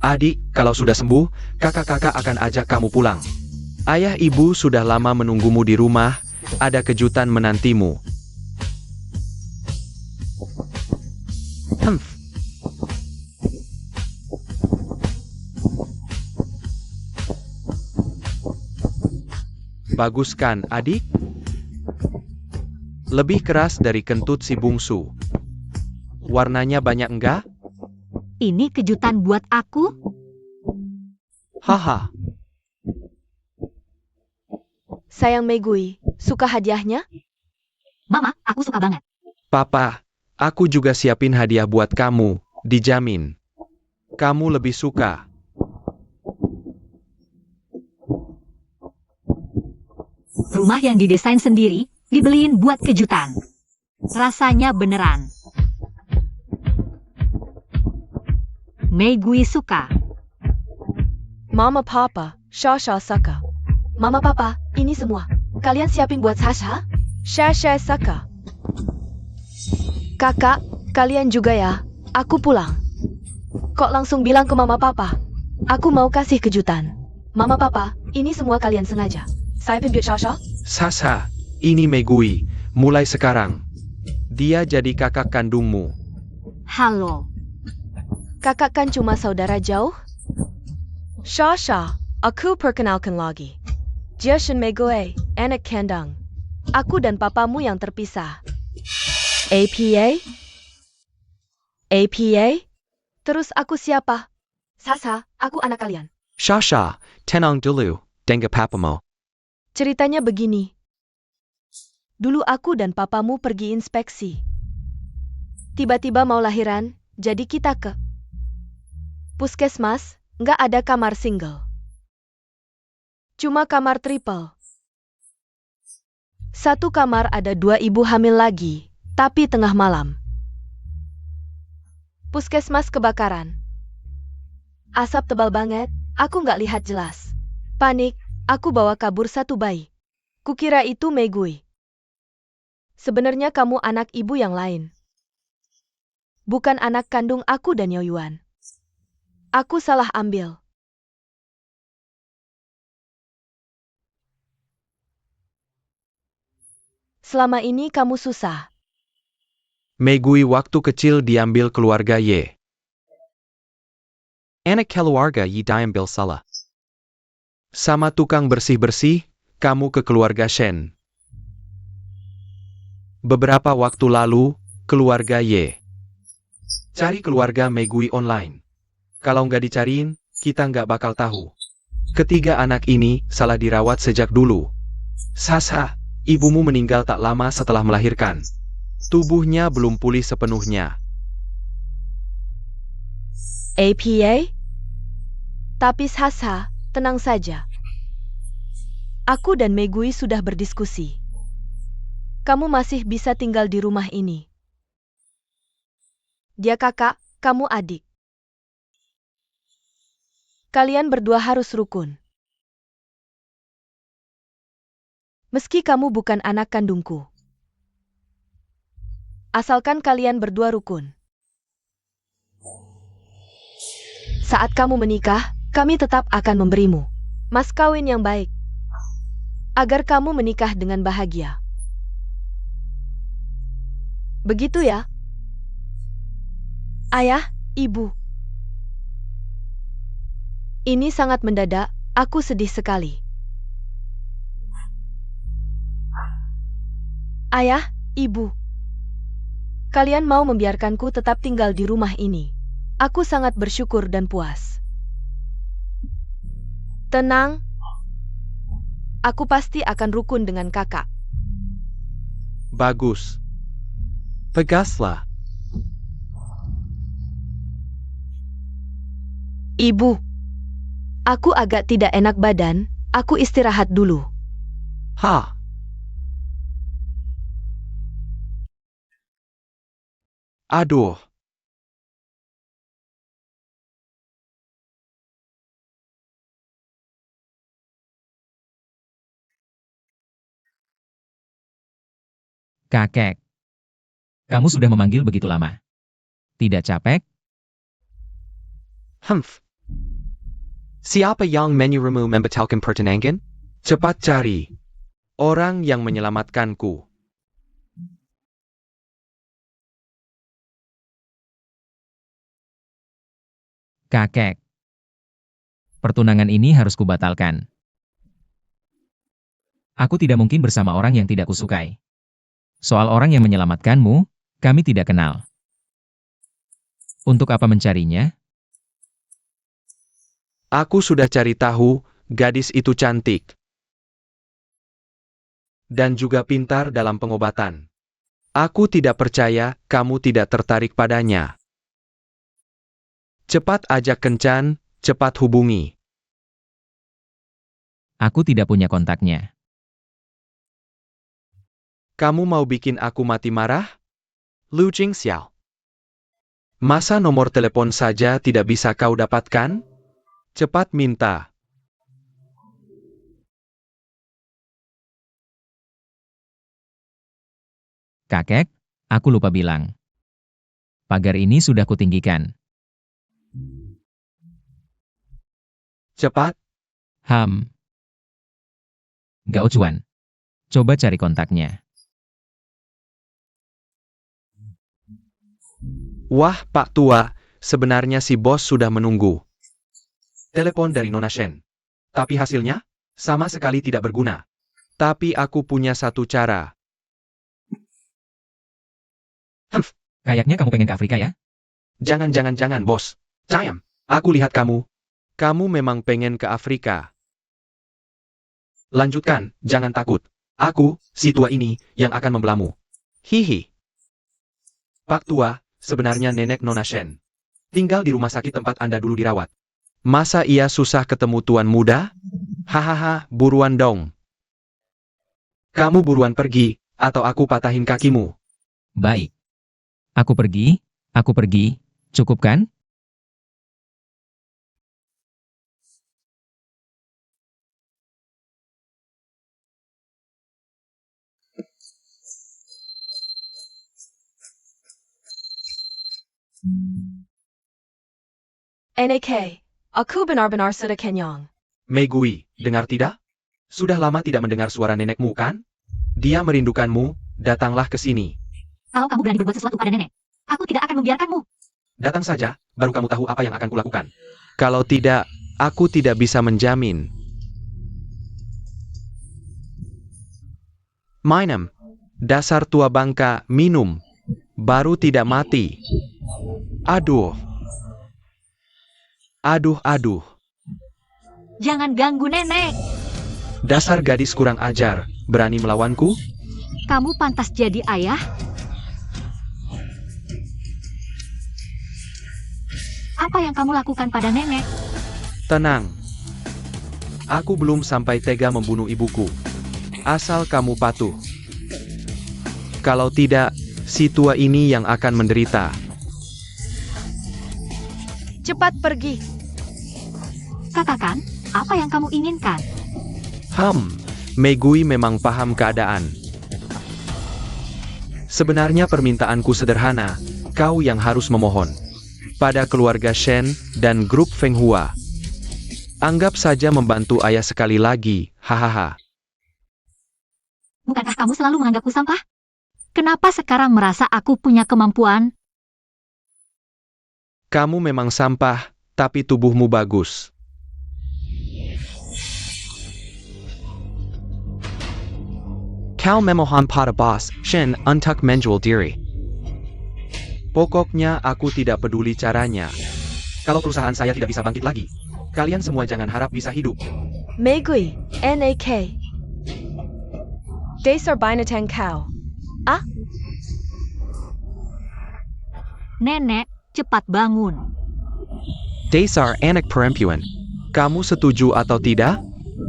Adik, kalau sudah sembuh, kakak-kakak akan ajak kamu pulang. Ayah ibu sudah lama menunggumu di rumah, ada kejutan menantimu. Humph. Bagus kan, adik? Lebih keras dari kentut si bungsu. Warnanya banyak enggak? Ini kejutan buat aku? Haha. Sayang Megui, suka hadiahnya? Mama, aku suka banget. Papa, aku juga siapin hadiah buat kamu, dijamin. Kamu lebih suka. Rumah yang didesain sendiri, dibeliin buat kejutan. Rasanya beneran. Megui suka. Mama Papa, Sasha suka. Mama Papa, ini semua. Kalian siapin buat Sasha? Sasha suka. Kakak, kalian juga ya. Aku pulang. Kok langsung bilang ke Mama Papa? Aku mau kasih kejutan. Mama Papa, ini semua kalian sengaja. Saya pimpinan Sasha. Sasa, ini Megui, mulai sekarang. Dia jadi kakak kandungmu. Halo. Kakak kan cuma saudara jauh? Sasha, aku perkenalkan lagi. Dia Shen Megui, anak kandung. Aku dan papamu yang terpisah. APA? APA? Terus aku siapa? Sasa, aku anak kalian. Sasha, tenang dulu, dengar papamu. Ceritanya begini. Dulu aku dan papamu pergi inspeksi. Tiba-tiba mau lahiran, jadi kita ke puskesmas, nggak ada kamar single. Cuma kamar triple. Satu kamar ada 2 ibu hamil lagi, tapi tengah malam. Puskesmas kebakaran. Asap tebal banget, aku nggak lihat jelas. Panik, aku bawa kabur 1 bayi. Kukira itu Megui. Sebenarnya kamu anak ibu yang lain. Bukan anak kandung aku dan Yoyuan. Aku salah ambil. Selama ini kamu susah. Megui waktu kecil diambil keluarga Ye. Anak keluarga Yi diambil salah. Sama tukang bersih-bersih, kamu ke keluarga Shen. Beberapa waktu lalu, keluarga Ye. Cari keluarga Megui online. Kalau nggak dicariin, kita nggak bakal tahu. Ketiga anak ini salah dirawat sejak dulu. Sasa, ibumu meninggal tak lama setelah melahirkan. Tubuhnya belum pulih sepenuhnya. APA? Tapi Sasa, tenang saja. Aku dan Megui sudah berdiskusi. Kamu masih bisa tinggal di rumah ini. Dia kakak, kamu adik. Kalian berdua harus rukun. Meski kamu bukan anak kandungku. Asalkan kalian berdua rukun. Saat kamu menikah, kami tetap akan memberimu mas kawin yang baik. Agar kamu menikah dengan bahagia. Begitu ya? Ayah, Ibu. Ini sangat mendadak, aku sedih sekali. Ayah, Ibu. Kalian mau membiarkanku tetap tinggal di rumah ini. Aku sangat bersyukur dan puas. Tenang. Aku pasti akan rukun dengan kakak. Bagus. Tegaslah. Ibu. Aku agak tidak enak badan, aku istirahat dulu. Ha. Aduh. Kakek. Kamu sudah memanggil begitu lama. Tidak capek? Humph. Siapa yang menyuruhmu membatalkan pertunangan? Cepat cari orang yang menyelamatkanku. Kakek. Pertunangan ini harus kubatalkan. Aku tidak mungkin bersama orang yang tidak kusukai. Soal orang yang menyelamatkanmu, kami tidak kenal. Untuk apa mencarinya? Aku sudah cari tahu, gadis itu cantik. Dan juga pintar dalam pengobatan. Aku tidak percaya kamu tidak tertarik padanya. Cepat ajak kencan, cepat hubungi. Aku tidak punya kontaknya. Kamu mau bikin aku mati marah? Lu Jing Xiao. Masa nomor telepon saja tidak bisa kau dapatkan? Cepat minta. Kakek, aku lupa bilang. Pagar ini sudah kutinggikan. Cepat. Gao Chuan. Coba cari kontaknya. Wah, Pak Tua, sebenarnya si bos sudah menunggu. Telepon dari Nona Shen. Tapi hasilnya, sama sekali tidak berguna. Tapi aku punya satu cara. Kayaknya kamu pengen ke Afrika ya? Jangan, bos. Cayam, aku lihat kamu. Kamu memang pengen ke Afrika. Lanjutkan, jangan takut. Aku, si tua ini, yang akan membelamu. Hihi. Pak Tua, sebenarnya nenek Nona Shen. Tinggal di rumah sakit tempat Anda dulu dirawat. Masa ia susah ketemu tuan muda? Hahaha, buruan dong. Kamu buruan pergi, atau aku patahin kakimu. Baik. Aku pergi, cukup kan? NAK, aku benar-benar sudah kenyang. Megui, dengar tidak? Sudah lama tidak mendengar suara nenekmu kan? Dia merindukanmu, datanglah ke sini. Kalau kamu berani berbuat sesuatu pada nenek, aku tidak akan membiarkanmu. Datang saja, baru kamu tahu apa yang akan kulakukan. Kalau tidak, aku tidak bisa menjamin. Minum. Dasar tua bangka, minum. Baru tidak mati. Aduh. Aduh. Jangan ganggu nenek. Dasar gadis kurang ajar, berani melawanku? Kamu pantas jadi ayah. Apa yang kamu lakukan pada nenek? Tenang. Aku belum sampai tega membunuh ibuku. Asal kamu patuh. Kalau tidak, si tua ini yang akan menderita. Cepat pergi. Katakan, apa yang kamu inginkan? Megui memang paham keadaan. Sebenarnya permintaanku sederhana, kau yang harus memohon. Pada keluarga Shen dan grup Feng Hua. Anggap saja membantu ayah sekali lagi, hahaha. Bukankah kamu selalu menganggapku sampah? Kenapa sekarang merasa aku punya kemampuan? Kamu memang sampah, tapi tubuhmu bagus. Kau memohon pada bos, Shin untuk menjual diri. Pokoknya aku tidak peduli caranya. Kalau perusahaan saya tidak bisa bangkit lagi, kalian semua jangan harap bisa hidup. Meigui, NAK. Dasar binatang kau. Nenek, cepat bangun. Dasar anak perempuan. Kamu setuju atau tidak?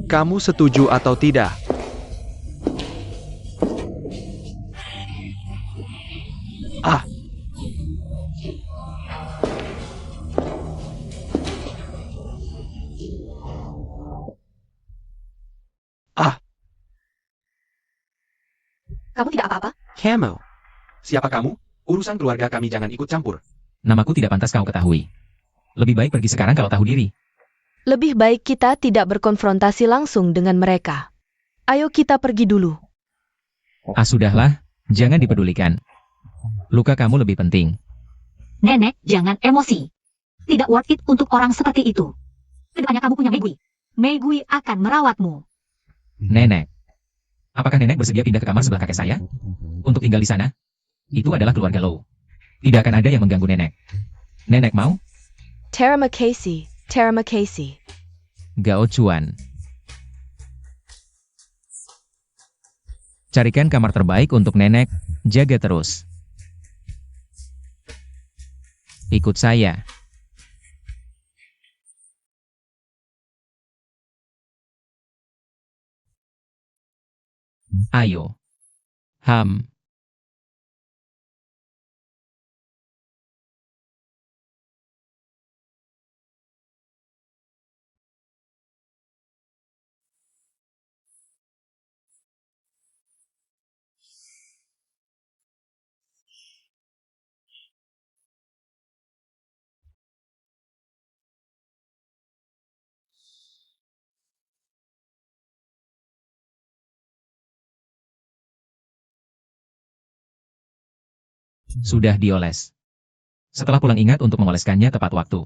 Kamu setuju atau tidak? Ah, Kamu tidak apa-apa? Kamu. siapa kamu? Urusan keluarga kami jangan ikut campur. Namaku tidak pantas kau ketahui. Lebih baik pergi sekarang kalau tahu diri. Lebih baik kita tidak berkonfrontasi langsung dengan mereka. Ayo kita pergi dulu. Ah sudahlah, jangan dipedulikan. Luka kamu lebih penting. Nenek, jangan emosi. Tidak worth it untuk orang seperti itu. Kedepannya kamu punya Meigui. Meigui akan merawatmu. Nenek. Apakah nenek bersedia pindah ke kamar sebelah kakek saya? Untuk tinggal di sana? Itu adalah keluarga Low. Tidak akan ada yang mengganggu nenek. Nenek mau? Terima kasih, terima kasih. Gao Chuan. Carikan kamar terbaik untuk nenek, jaga terus. Ikut saya. Ayo. Ham. Sudah dioles. Setelah pulang ingat untuk mengoleskannya tepat waktu.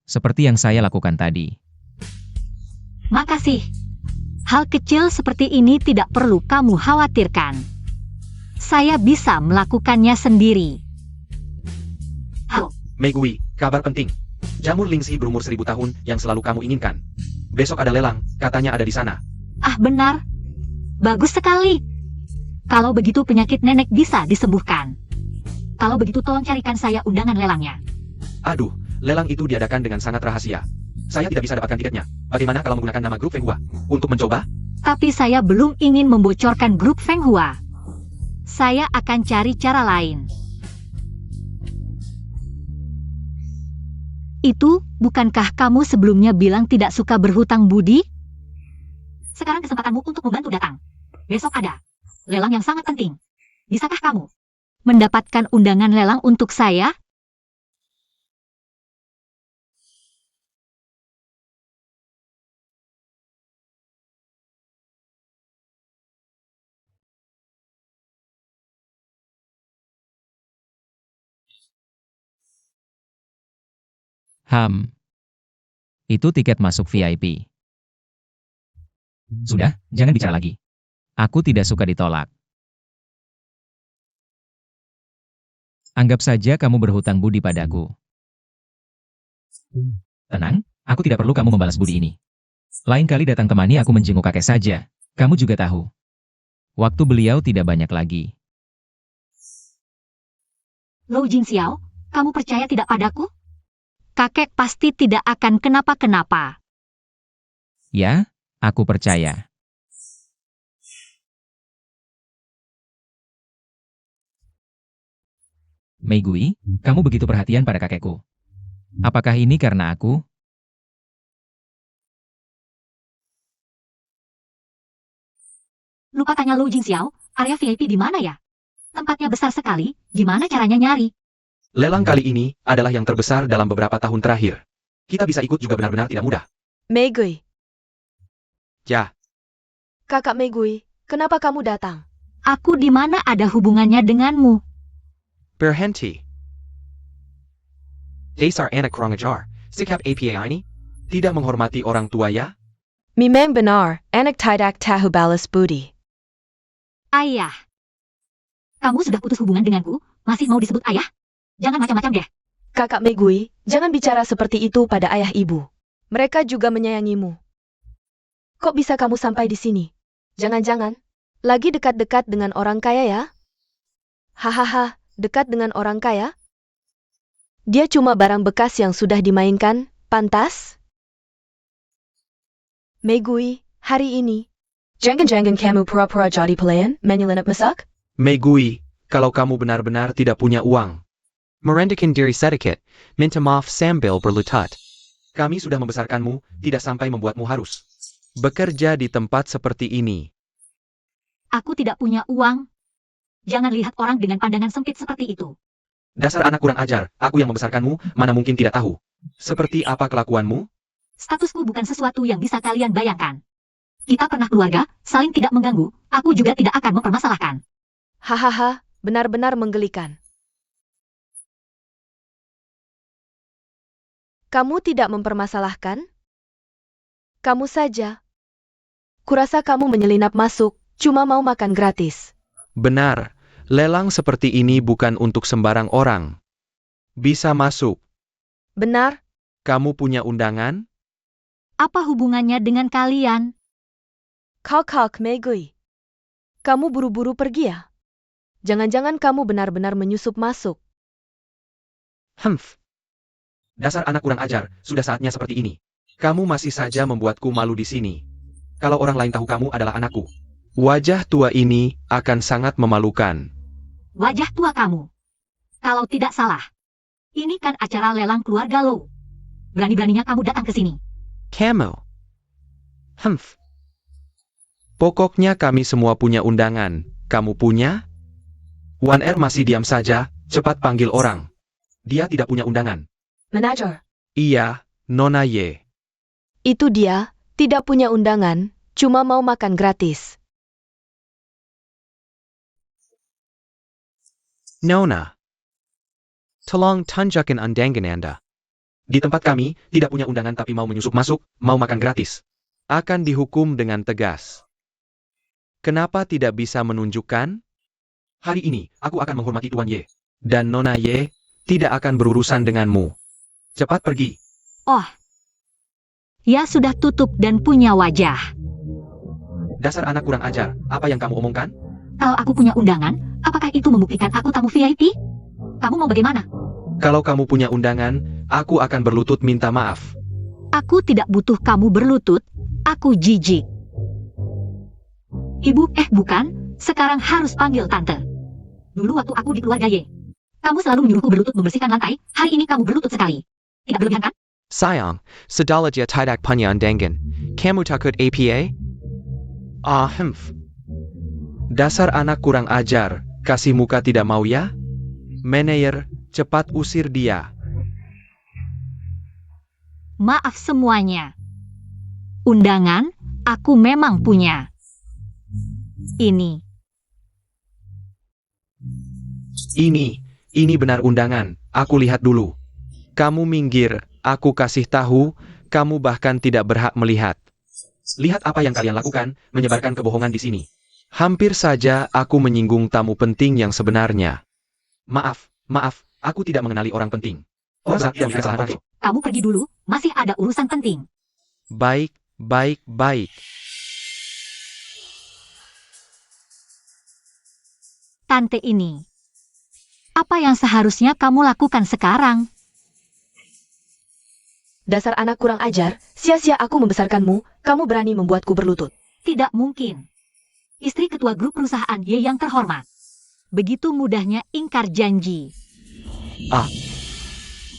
Seperti yang saya lakukan tadi. Makasih. Hal kecil seperti ini tidak perlu kamu khawatirkan. Saya bisa melakukannya sendiri. Meigui, kabar penting. Jamur Lingxi berumur 1000 tahun yang selalu kamu inginkan. Besok ada lelang, katanya ada di sana. Ah, benar. Bagus sekali. Kalau begitu penyakit nenek bisa disembuhkan. Kalau begitu tolong carikan saya undangan lelangnya. Aduh, lelang itu diadakan dengan sangat rahasia. Saya tidak bisa dapatkan tiketnya. Bagaimana kalau menggunakan nama grup Feng Hua? Untuk mencoba? Tapi saya belum ingin membocorkan grup Feng Hua. Saya akan cari cara lain. Itu, bukankah kamu sebelumnya bilang tidak suka berhutang budi? Sekarang kesempatanmu untuk membantu datang. Besok ada lelang yang sangat penting. Bisakah kamu mendapatkan undangan lelang untuk saya? Ham. Itu tiket masuk VIP. Sudah, jangan bicara lagi. Aku tidak suka ditolak. Anggap saja kamu berhutang budi padaku. Tenang, aku tidak perlu kamu membalas budi ini. Lain kali datang temani aku menjenguk kakek saja. Kamu juga tahu. Waktu beliau tidak banyak lagi. Lou Jingxiao, kamu percaya tidak padaku? Kakek pasti tidak akan kenapa-kenapa. Ya, aku percaya. Meigui, kamu begitu perhatian pada kakekku. Apakah ini karena aku? Lupa tanya Lou Jingxiao, area VIP di mana ya? Tempatnya besar sekali, gimana caranya nyari? Lelang kali ini adalah yang terbesar dalam beberapa tahun terakhir. Kita bisa ikut juga benar-benar tidak mudah. Meigui, Ya, kakak Meigui, kenapa kamu datang? Aku di mana ada hubungannya denganmu? Berhenti. Dasar anak kurang ajar. Sikap APA ini? Tidak menghormati orang tua ya? Memang benar, anak tidak tahu balas budi. Ayah. Kamu sudah putus hubungan denganku, masih mau disebut ayah? Jangan macam-macam deh. Kakak Megui, jangan bicara seperti itu pada ayah ibu. Mereka juga menyayangimu. Kok bisa kamu sampai di sini? Jangan-jangan lagi dekat-dekat dengan orang kaya ya? Hahaha, dekat dengan orang kaya? Dia cuma barang bekas yang sudah dimainkan, pantas? Megui, hari ini. Jangan-jangan kamu pura-pura jadi pelayan, menyelinap masak? Megui, kalau kamu benar-benar tidak punya uang. Merendakan diri sedikit. Minta maaf sambil berlutut. Kami sudah membesarkanmu, tidak sampai membuatmu harus bekerja di tempat seperti ini. Aku tidak punya uang. Jangan lihat orang dengan pandangan sempit seperti itu. Dasar anak kurang ajar, aku yang membesarkanmu, mana mungkin tidak tahu. Seperti apa kelakuanmu? Statusku bukan sesuatu yang bisa kalian bayangkan. Kita pernah keluarga, saling tidak mengganggu, aku juga tidak akan mempermasalahkan. Hahaha, benar-benar menggelikan. Kamu tidak mempermasalahkan? Kamu saja. Kurasa kamu menyelinap masuk, cuma mau makan gratis. Benar, lelang seperti ini bukan untuk sembarang orang. Bisa masuk. Benar? Kamu punya undangan? Apa hubungannya dengan kalian? Kak Megui. Kamu buru-buru pergi ya? Jangan-jangan kamu benar-benar menyusup masuk. Humph. Dasar anak kurang ajar, sudah saatnya seperti ini. Kamu masih saja membuatku malu di sini. Kalau orang lain tahu kamu adalah anakku. Wajah tua ini akan sangat memalukan. Wajah tua kamu. Kalau tidak salah, ini kan acara lelang keluarga lo. Berani-beraninya kamu datang ke sini. Kamu. Humph. Pokoknya kami semua punya undangan. Kamu punya? Wan Er masih diam saja, cepat panggil orang. Dia tidak punya undangan. Manager. Iya, Nona Ye. Itu dia, tidak punya undangan, cuma mau makan gratis. Nona. Tolong tunjukkan undangan Anda. Di tempat kami, tidak punya undangan tapi mau menyusup masuk, mau makan gratis. Akan dihukum dengan tegas. Kenapa tidak bisa menunjukkan? Hari ini, aku akan menghormati Tuan Ye. Dan Nona Ye, tidak akan berurusan denganmu. Cepat pergi. Oh. Ya sudah tutup dan punya wajah. Dasar anak kurang ajar, apa yang kamu omongkan? Kalau aku punya undangan, apakah itu membuktikan aku tamu VIP? Kamu mau bagaimana? Kalau kamu punya undangan, aku akan berlutut minta maaf. Aku tidak butuh kamu berlutut, aku jijik. Ibu, bukan, sekarang harus panggil tante. Dulu waktu aku di keluarga Ye, kamu selalu menyuruhku berlutut membersihkan lantai, hari ini kamu berlutut sekali. Tidak berlebihan kan? Sayang, sedalaja tidak punya undangan. Kamu takut APA? Humph. Dasar anak kurang ajar, kasih muka tidak mau ya? Manajer, cepat usir dia. Maaf semuanya. Undangan, aku memang punya. Ini. Ini benar undangan, aku lihat dulu. Kamu minggir, aku kasih tahu, kamu bahkan tidak berhak melihat. Lihat apa yang kalian lakukan, menyebarkan kebohongan di sini. Hampir saja aku menyinggung tamu penting yang sebenarnya. Maaf, aku tidak mengenali orang penting. Orang yang kesalahan aku. Kamu pergi dulu, masih ada urusan penting. Baik. Tante ini. Apa yang seharusnya kamu lakukan sekarang? Dasar anak kurang ajar, sia-sia aku membesarkanmu, kamu berani membuatku berlutut. Tidak mungkin. Istri ketua grup perusahaan Ye yang terhormat. Begitu mudahnya ingkar janji.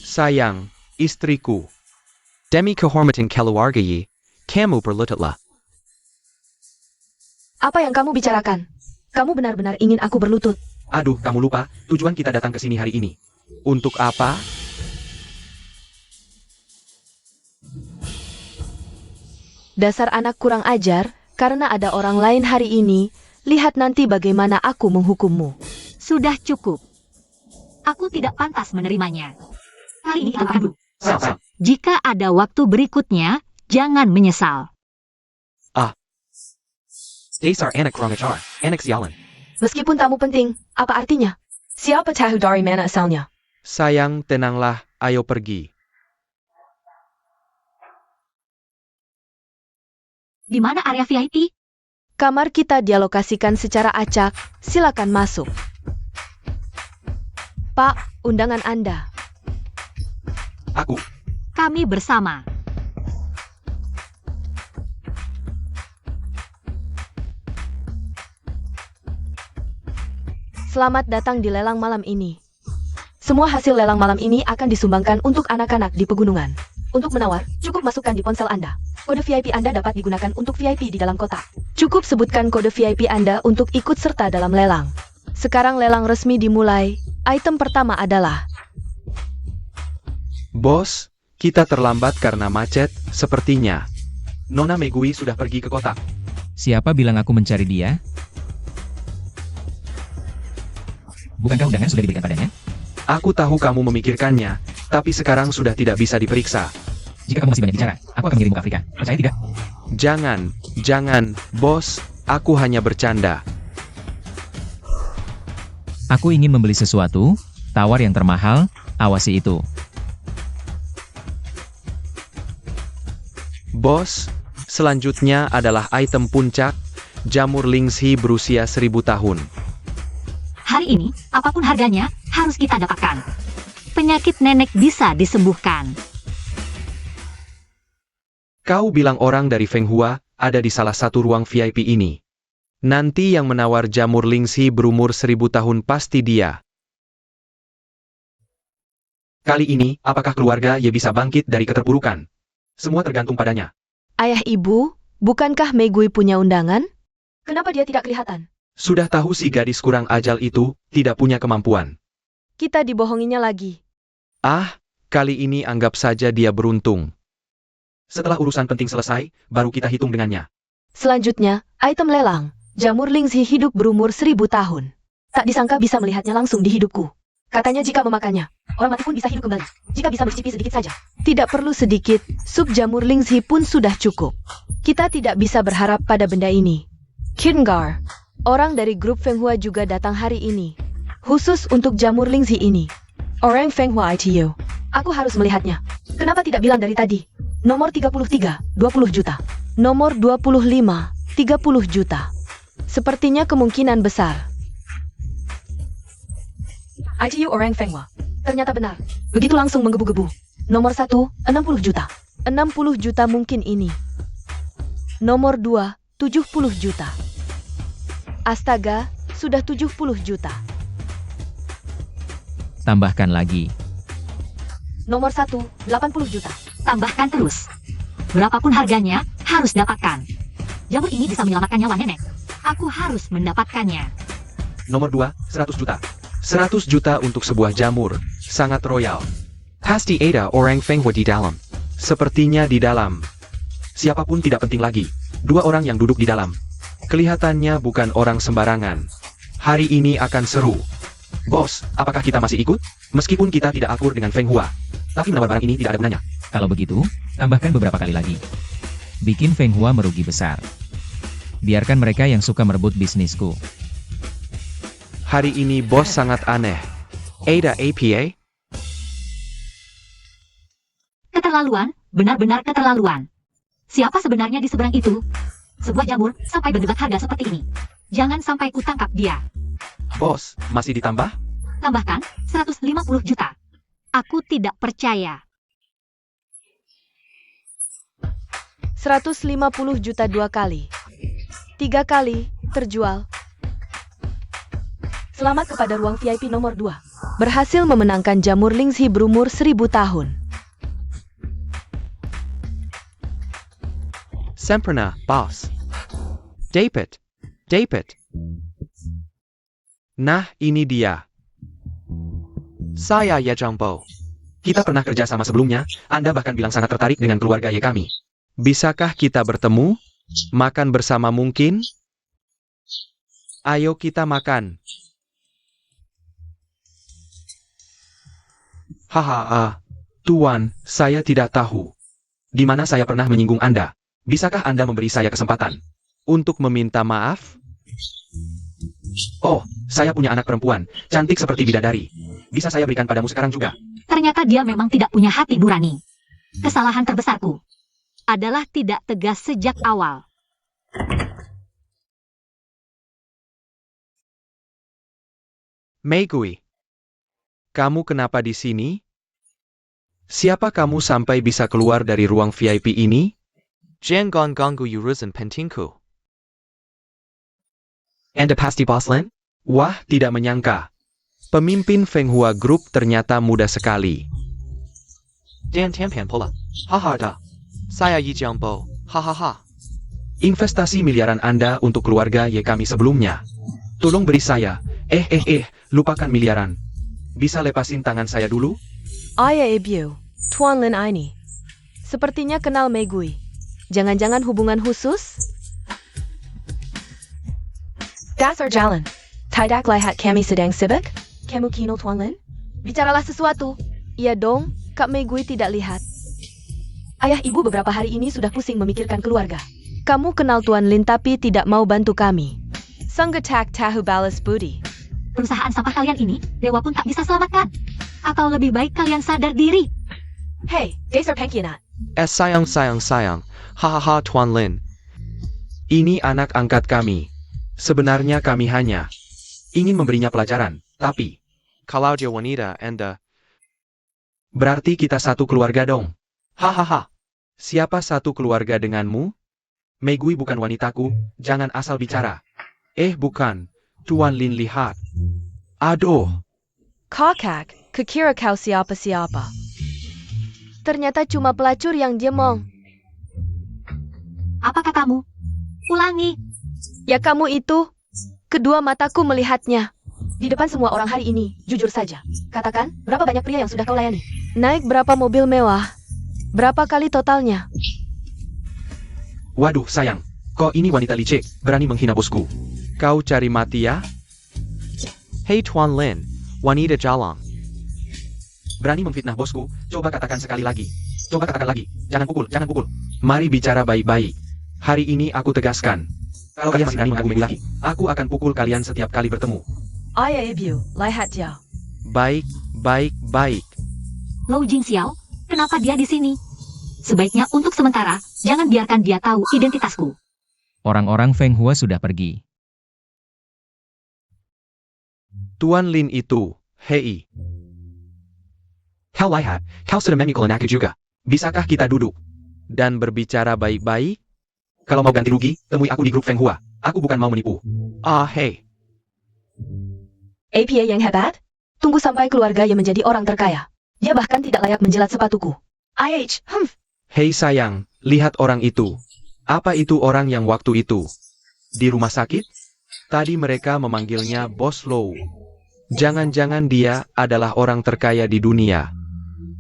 Sayang, istriku. Demi kehormatan keluarga Yi, kamu berlututlah. Apa yang kamu bicarakan? Kamu benar-benar ingin aku berlutut. Aduh, kamu lupa, tujuan kita datang ke sini hari ini. Untuk apa? Dasar anak kurang ajar, karena ada orang lain hari ini, Lihat nanti bagaimana aku menghukummu. Sudah cukup. Aku tidak pantas menerimanya. Kali ini kita makan dulu. Jika ada waktu berikutnya, jangan menyesal. Dasar anak kurang ajar, anak sialan. Meskipun tamu penting, apa artinya? Siapa tahu dari mana asalnya? Sayang, tenanglah, ayo pergi. Di mana area VIP? Kamar kita dialokasikan secara acak, silakan masuk. Pak, undangan Anda. Aku. Kami bersama. Selamat datang di lelang malam ini. Semua hasil lelang malam ini akan disumbangkan untuk anak-anak di pegunungan. Untuk menawar, cukup masukkan di ponsel Anda. Kode VIP Anda dapat digunakan untuk VIP di dalam kotak. Cukup sebutkan kode VIP Anda untuk ikut serta dalam lelang. Sekarang lelang resmi dimulai. Item pertama adalah Bos, kita terlambat karena macet, sepertinya. Nona Megui sudah pergi ke kota. Siapa bilang aku mencari dia? Bukankah undangan sudah diberikan padanya? Aku tahu kamu memikirkannya, tapi sekarang sudah tidak bisa diperiksa. Jika kamu masih banyak bicara, aku akan mengirimmu ke Afrika. Percaya tidak? Jangan, bos, aku hanya bercanda. Aku ingin membeli sesuatu, tawar yang termahal, awasi itu. Bos, selanjutnya adalah item puncak, jamur Lingxi berusia 1000 tahun. Hari ini, apapun harganya, harus kita dapatkan. Penyakit nenek bisa disembuhkan. Kau bilang orang dari Feng Hua ada di salah satu ruang VIP ini. Nanti yang menawar jamur Lingxi berumur 1000 tahun pasti dia. Kali ini, apakah keluarga Ye bisa bangkit dari keterpurukan? Semua tergantung padanya. Ayah Ibu, bukankah Megui punya undangan? Kenapa dia tidak kelihatan? Sudah tahu si gadis kurang ajal itu tidak punya kemampuan. Kita dibohonginya lagi. Ah, kali ini anggap saja dia beruntung. Setelah urusan penting selesai, baru kita hitung dengannya. Selanjutnya, item lelang. Jamur Lingxi hidup berumur 1000 tahun. Tak disangka bisa melihatnya langsung di hidupku. Katanya jika memakannya, orang mati pun bisa hidup kembali. Jika bisa mencicipi sedikit saja. Tidak perlu sedikit, sup jamur Lingxi pun sudah cukup. Kita tidak bisa berharap pada benda ini. Kingar, orang dari grup Feng Hua juga datang hari ini. Khusus untuk jamur Lingxi ini. Orang Feng Hua ITU. Aku harus melihatnya. Kenapa tidak bilang dari tadi? Nomor 33, 20 juta. Nomor 25, 30 juta. Sepertinya kemungkinan besar. ITU orang Feng Hua. Ternyata benar. Begitu langsung menggebu-gebu. Nomor 1, 60 juta. 60 juta mungkin ini. Nomor 2, 70 juta. Astaga, sudah 70 juta. Tambahkan lagi. Nomor 1, 80 juta. Tambahkan terus. Berapapun harganya, harus dapatkan. Jamur ini bisa menyelamatkan nyawa nenek. Aku harus mendapatkannya. Nomor 2, 100 juta. 100 juta untuk sebuah jamur. Sangat royal. Pasti ada orang Feng Hua di dalam. Sepertinya di dalam. Siapapun tidak penting lagi. 2 orang yang duduk di dalam. Kelihatannya bukan orang sembarangan. Hari ini akan seru. Bos, apakah kita masih ikut? Meskipun kita tidak akur dengan Feng Hua. Tapi menawar barang ini tidak ada gunanya. Kalau begitu, tambahkan beberapa kali lagi. Bikin Feng Hua merugi besar. Biarkan mereka yang suka merebut bisnisku. Hari ini bos sangat aneh. Ada APA? Keterlaluan, benar-benar keterlaluan. Siapa sebenarnya di seberang itu? Sebuah jamur sampai berdebat harga seperti ini. Jangan sampai kutangkap dia. Bos, masih ditambah? Tambahkan 150 juta. Aku tidak percaya. 150 juta 2 kali. 3 kali, terjual. Selamat kepada ruang VIP nomor 2. Berhasil memenangkan jamur Lingxi berumur 1000 tahun. Sempurna, boss. Dapat. Nah, ini dia. Saya Ye Zhongbo. Kita pernah kerja sama sebelumnya, Anda bahkan bilang sangat tertarik dengan keluarga Ye kami. Bisakah kita bertemu? Makan bersama mungkin? Ayo kita makan. Haha, Tuan, saya tidak tahu. Di mana saya pernah menyinggung Anda? Bisakah Anda memberi saya kesempatan untuk meminta maaf? Oh, saya punya anak perempuan, cantik seperti bidadari. Bisa saya berikan padamu sekarang juga? Ternyata dia memang tidak punya hati nurani. Kesalahan terbesarku adalah tidak tegas sejak awal. Meigui, kamu kenapa di sini? Siapa kamu sampai bisa keluar dari ruang VIP ini? Jiangon Gonggu Yuruzen Pentinku. Anda pasti Boss Lin? Wah, tidak menyangka. Pemimpin Feng Hua Group ternyata muda sekali. Dan Tianpian Pola. Haha da. Saya Yi Jiangbo. Hahaha. Investasi miliaran Anda untuk keluarga Ye kami sebelumnya. Tolong beri saya. Lupakan miliaran. Bisa lepasin tangan saya dulu? Ayah Ibu, Tuan Lin ini. Sepertinya kenal Meigui. Jangan-jangan hubungan khusus? Dasar jalan. Tidak lihat kami sedang sibuk? Kamu kino Tuan Lin? Bicaralah sesuatu. Iya dong, Kak Meigui tidak lihat. Ayah ibu beberapa hari ini sudah pusing memikirkan keluarga. Kamu kenal Tuan Lin tapi tidak mau bantu kami. Sanggetak tahu balas budi. Perusahaan sampah kalian ini, dewa pun tak bisa selamatkan. Atau lebih baik kalian sadar diri. Hei, dasar pengkhianat. Sayang. Hahaha Tuan Lin. Ini anak angkat kami. Sebenarnya kami hanya ingin memberinya pelajaran, tapi Kalau dia wanita Anda. berarti kita satu keluarga dong. Hahaha. Siapa satu keluarga denganmu? Meigui bukan wanitaku, jangan asal bicara. Bukan. Tuan Lin lihat. Aduh. Kakak, kukira kau siapa-siapa. Ternyata cuma pelacur yang jemong. Apa katamu? Ulangi. Ya kamu itu. Kedua mataku melihatnya. Di depan semua orang hari ini, jujur saja. Katakan, berapa banyak pria yang sudah kau layani? Naik berapa mobil mewah? Berapa kali totalnya? Waduh sayang. Kau ini wanita licik, berani menghina bosku. Kau cari mati ya? Hey Tuan Lin. Wanita Jalang. Berani memfitnah bosku, coba katakan sekali lagi. Coba katakan lagi, jangan pukul. Mari bicara baik-baik. Hari ini aku tegaskan. Kalau kalian masih berani mengganggu lagi, aku akan pukul kalian setiap kali bertemu. Ayah ibu, lihat ya. Baik. Lou Jingxiao, kenapa dia di sini? Sebaiknya untuk sementara, jangan biarkan dia tahu identitasku. Orang-orang Feng Hua sudah pergi. Tuan Lin itu, hei. Kau lihat, kau sudah memikul aku juga. Bisakah kita duduk dan berbicara baik-baik? Kalau mau ganti rugi, temui aku di grup Feng Hua. Aku bukan mau menipu. Hei. APA yang hebat? Tunggu sampai keluarga yang menjadi orang terkaya. Dia bahkan tidak layak menjilat sepatuku. Hei sayang, lihat orang itu. Apa itu orang yang waktu itu? Di rumah sakit? Tadi mereka memanggilnya Bos Lou. Jangan-jangan dia adalah orang terkaya di dunia.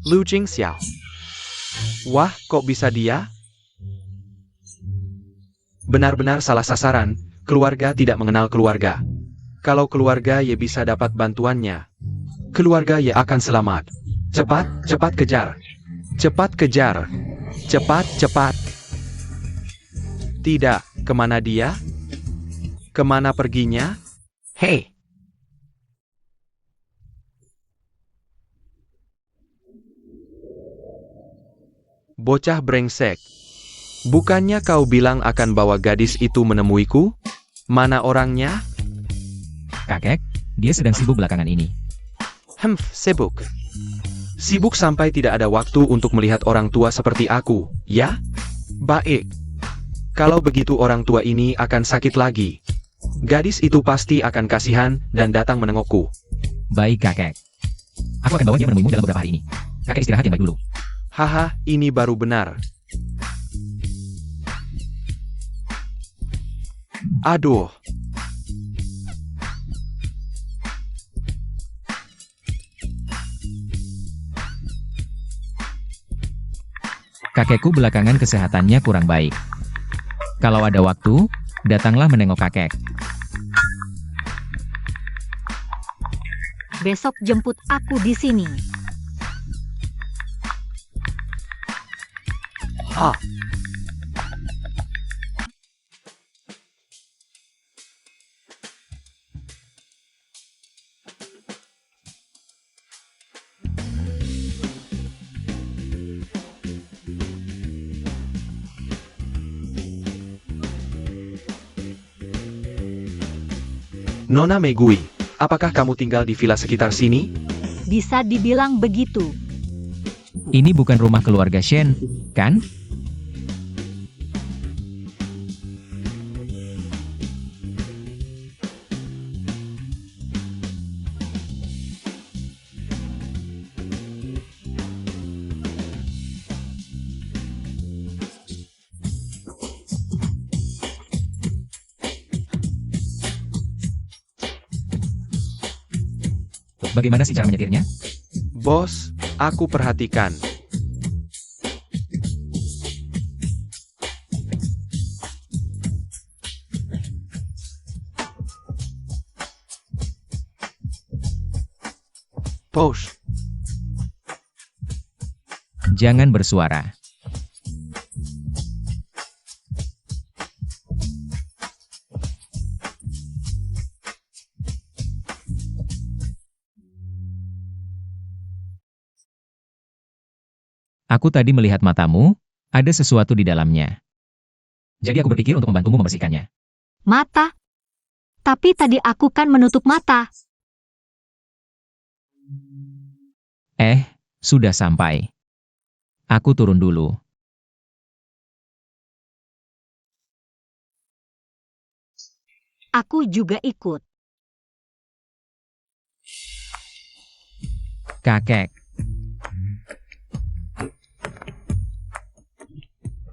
Lu Jingxiao. Wah, kok bisa dia? Benar-benar salah sasaran, keluarga tidak mengenal keluarga. Kalau keluarga Ye bisa dapat bantuannya, keluarga Ye akan selamat. Cepat kejar. Cepat. Tidak, kemana dia? Kemana perginya? Hei! Bocah brengsek. Bukannya kau bilang akan bawa gadis itu menemuiku? Mana orangnya? Kakek, dia sedang sibuk belakangan ini. Sibuk. Sibuk sampai tidak ada waktu untuk melihat orang tua seperti aku, ya? Baik. Kalau begitu orang tua ini akan sakit lagi. Gadis itu pasti akan kasihan dan datang menengokku. Baik kakek. Aku akan bawa dia menemuimu dalam beberapa hari ini. Kakek istirahat yang baik dulu. Haha, ini baru benar. Aduh. Kakekku belakangan kesehatannya kurang baik. Kalau ada waktu, datanglah menengok kakek. Besok jemput aku di sini. Ah, Nona Megui, apakah kamu tinggal di villa sekitar sini? Bisa dibilang begitu. Ini bukan rumah keluarga Shen, kan? Bagaimana sih cara menyetirnya? Bos, aku perhatikan. Posh. Jangan bersuara. Aku tadi melihat matamu, ada sesuatu di dalamnya. Jadi aku berpikir untuk membantumu membersihkannya. Mata? Tapi tadi aku kan menutup mata. Sudah sampai. Aku turun dulu. Aku juga ikut. Kakek,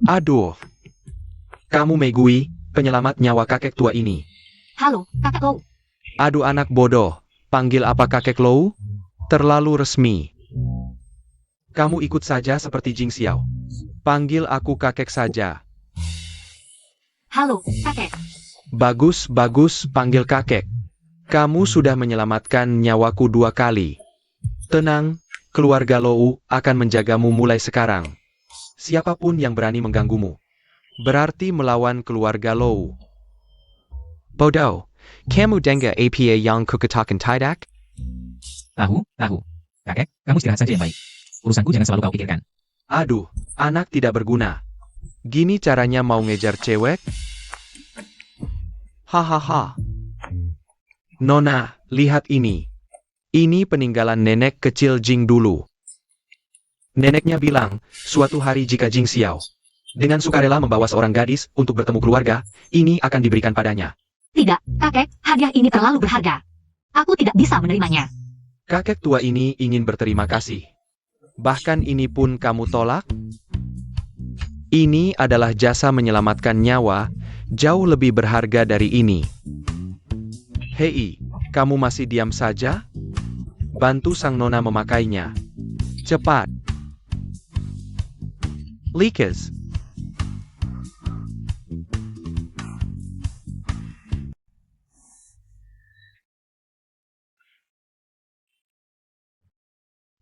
Aduh. Kamu Megui, penyelamat nyawa kakek tua ini. Halo, Kakak Lou. Aduh anak bodoh, panggil apa kakek Lou? Terlalu resmi. Kamu ikut saja seperti Jing Xiao. Panggil aku kakek saja. Halo, Kakek. Bagus, bagus, panggil kakek. Kamu sudah menyelamatkan nyawaku 2 kali. Tenang, keluarga Lou akan menjagamu mulai sekarang. Siapapun yang berani mengganggumu, berarti melawan keluarga Lou. Bodoh. Kamu dengar apa yang kukatakan tidak? tahu. Kakek, kamu istirahat saja yang baik. Urusanku jangan selalu kau pikirkan. Aduh, anak tidak berguna. Gini caranya mau ngejar cewek? Hahaha. Nona, lihat ini. Ini peninggalan nenek kecil Jing dulu. Neneknya bilang, suatu hari jika Jing Xiao dengan sukarela membawa seorang gadis untuk bertemu keluarga, ini akan diberikan padanya. Tidak, Kakek, hadiah ini terlalu berharga. Aku tidak bisa menerimanya. Kakek tua ini ingin berterima kasih. Bahkan ini pun kamu tolak? Ini adalah jasa menyelamatkan nyawa, jauh lebih berharga dari ini. Hei, kamu masih diam saja? Bantu sang nona memakainya. Cepat. Likas.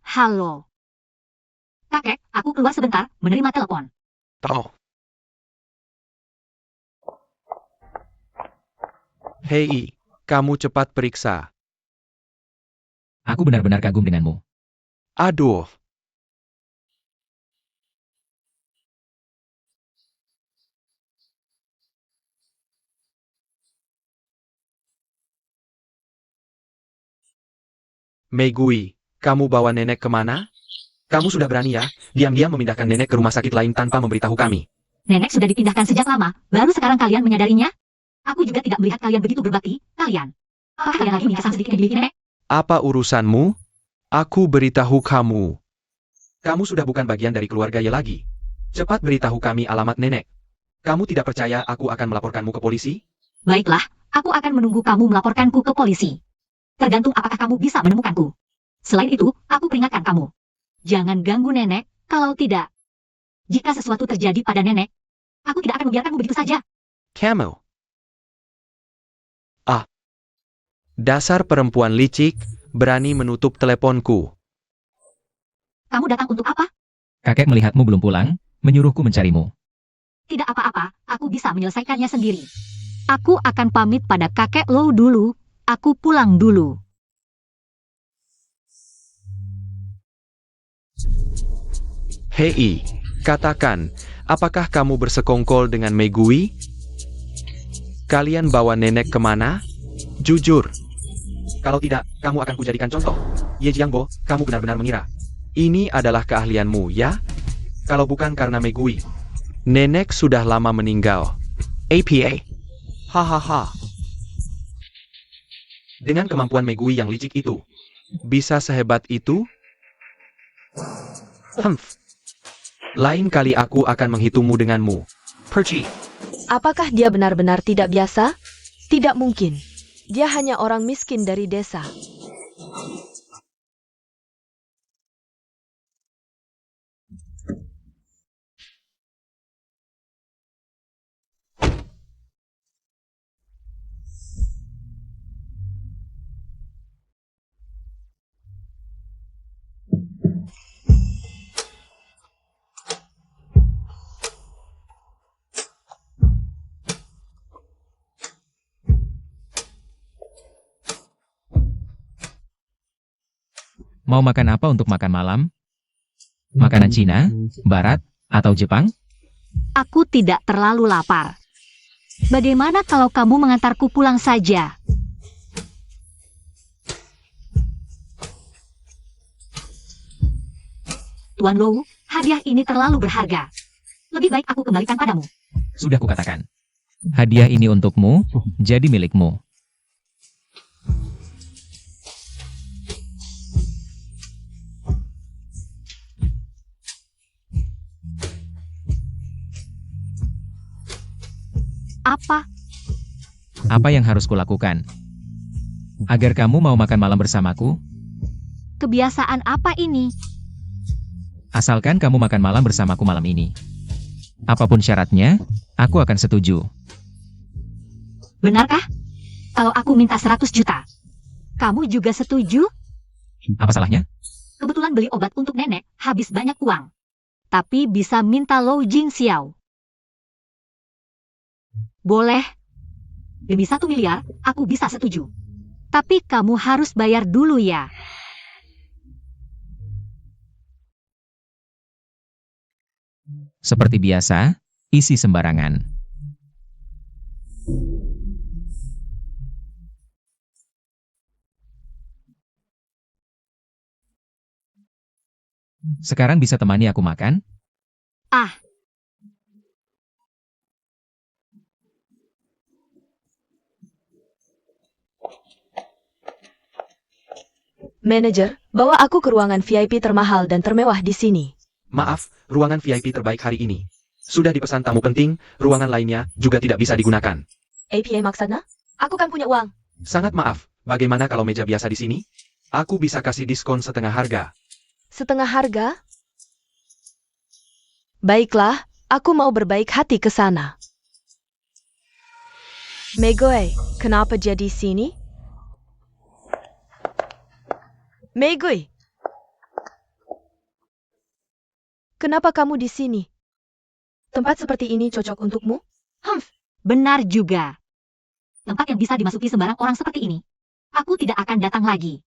Halo. Kakek, aku keluar sebentar, menerima telepon. Tahu. Hei, kamu cepat periksa. Aku benar-benar kagum denganmu. Aduh. Megui, kamu bawa nenek kemana? Kamu sudah berani ya, diam-diam memindahkan nenek ke rumah sakit lain tanpa memberitahu kami. Nenek sudah dipindahkan sejak lama, baru sekarang kalian menyadarinya? Aku juga tidak melihat kalian begitu berbakti, kalian. Apakah kalian lagi menikah sedikit yang dimiliki nenek? Apa urusanmu? Aku beritahu kamu. Kamu sudah bukan bagian dari keluarga Ye lagi. Cepat beritahu kami alamat nenek. Kamu tidak percaya aku akan melaporkanmu ke polisi? Baiklah, aku akan menunggu kamu melaporkanku ke polisi. Tergantung apakah kamu bisa menemukanku. Selain itu, aku peringatkan kamu. Jangan ganggu nenek, kalau tidak. Jika sesuatu terjadi pada nenek, aku tidak akan membiarkanmu begitu saja. Kamu. Ah. Dasar perempuan licik, berani menutup teleponku? Kamu datang untuk apa? Kakek melihatmu belum pulang, menyuruhku mencarimu. Tidak apa-apa, aku bisa menyelesaikannya sendiri. Aku akan pamit pada kakek Lou dulu. Aku pulang dulu. Hei, katakan, apakah kamu bersekongkol dengan Megui? Kalian bawa nenek kemana? Jujur. Kalau tidak, kamu akan kujadikan contoh. Ye Jiangbo, kamu benar-benar mengira ini adalah keahlianmu, ya? Kalau bukan karena Megui. Nenek sudah lama meninggal. APA. Hahaha. Dengan kemampuan Megui yang licik itu, bisa sehebat itu? Humph. Lain kali aku akan menghitungmu denganmu. Perci. Apakah dia benar-benar tidak biasa? Tidak mungkin. Dia hanya orang miskin dari desa. Mau makan apa untuk makan malam? Makanan Cina, Barat, atau Jepang? Aku tidak terlalu lapar. Bagaimana kalau kamu mengantarku pulang saja? Tuan Lou, hadiah ini terlalu berharga. Lebih baik aku kembalikan padamu. Sudah kukatakan. Hadiah ini untukmu, jadi milikmu. Apa? Apa yang harus kulakukan? Agar kamu mau makan malam bersamaku, Kebiasaan apa ini? asalkan kamu makan malam bersamaku malam ini. Apapun syaratnya, aku akan setuju. Benarkah? Kalau aku minta 100 juta, kamu juga setuju? Apa salahnya? Kebetulan beli obat untuk nenek, habis banyak uang. Tapi bisa minta Lou Jingxiao. Boleh. Demi 1 miliar, aku bisa setuju. Tapi kamu harus bayar dulu ya. Seperti biasa, isi sembarangan. Sekarang bisa temani aku makan? Ah, Manajer, bawa aku ke ruangan VIP termahal dan termewah di sini. Maaf, ruangan VIP terbaik hari ini. Sudah dipesan tamu penting, ruangan lainnya juga tidak bisa digunakan. APA maksudnya? Aku kan punya uang. Sangat maaf, bagaimana kalau meja biasa di sini? Aku bisa kasih diskon setengah harga. Setengah harga? Baiklah, aku mau berbaik hati ke sana. Megui, kenapa jadi sini? Megui, kenapa kamu di sini? Tempat seperti ini cocok untukmu? Humph, benar juga. Tempat yang bisa dimasuki sembarang orang seperti ini. Aku tidak akan datang lagi.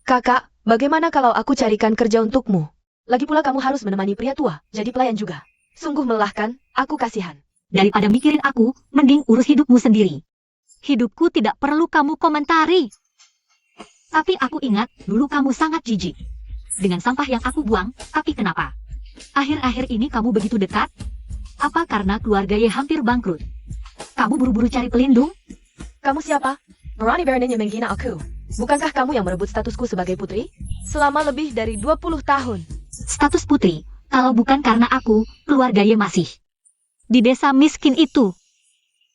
kakak, bagaimana kalau aku carikan kerja untukmu? Lagi pula kamu harus menemani pria tua, jadi pelayan juga. Sungguh melelahkan, aku kasihan. Daripada mikirin aku, mending urus hidupmu sendiri. Hidupku tidak perlu kamu komentari. Tapi aku ingat, dulu kamu sangat jijik. Dengan sampah yang aku buang, tapi kenapa? Akhir-akhir ini kamu begitu dekat? Apa karena keluarga Ye hampir bangkrut? Kamu buru-buru cari pelindung? Kamu siapa? Merani Baronin yang menghina aku. Bukankah kamu yang merebut statusku sebagai putri? Selama lebih dari 20 tahun. Status putri, kalau bukan karena aku, keluarga Ye masih di desa miskin itu.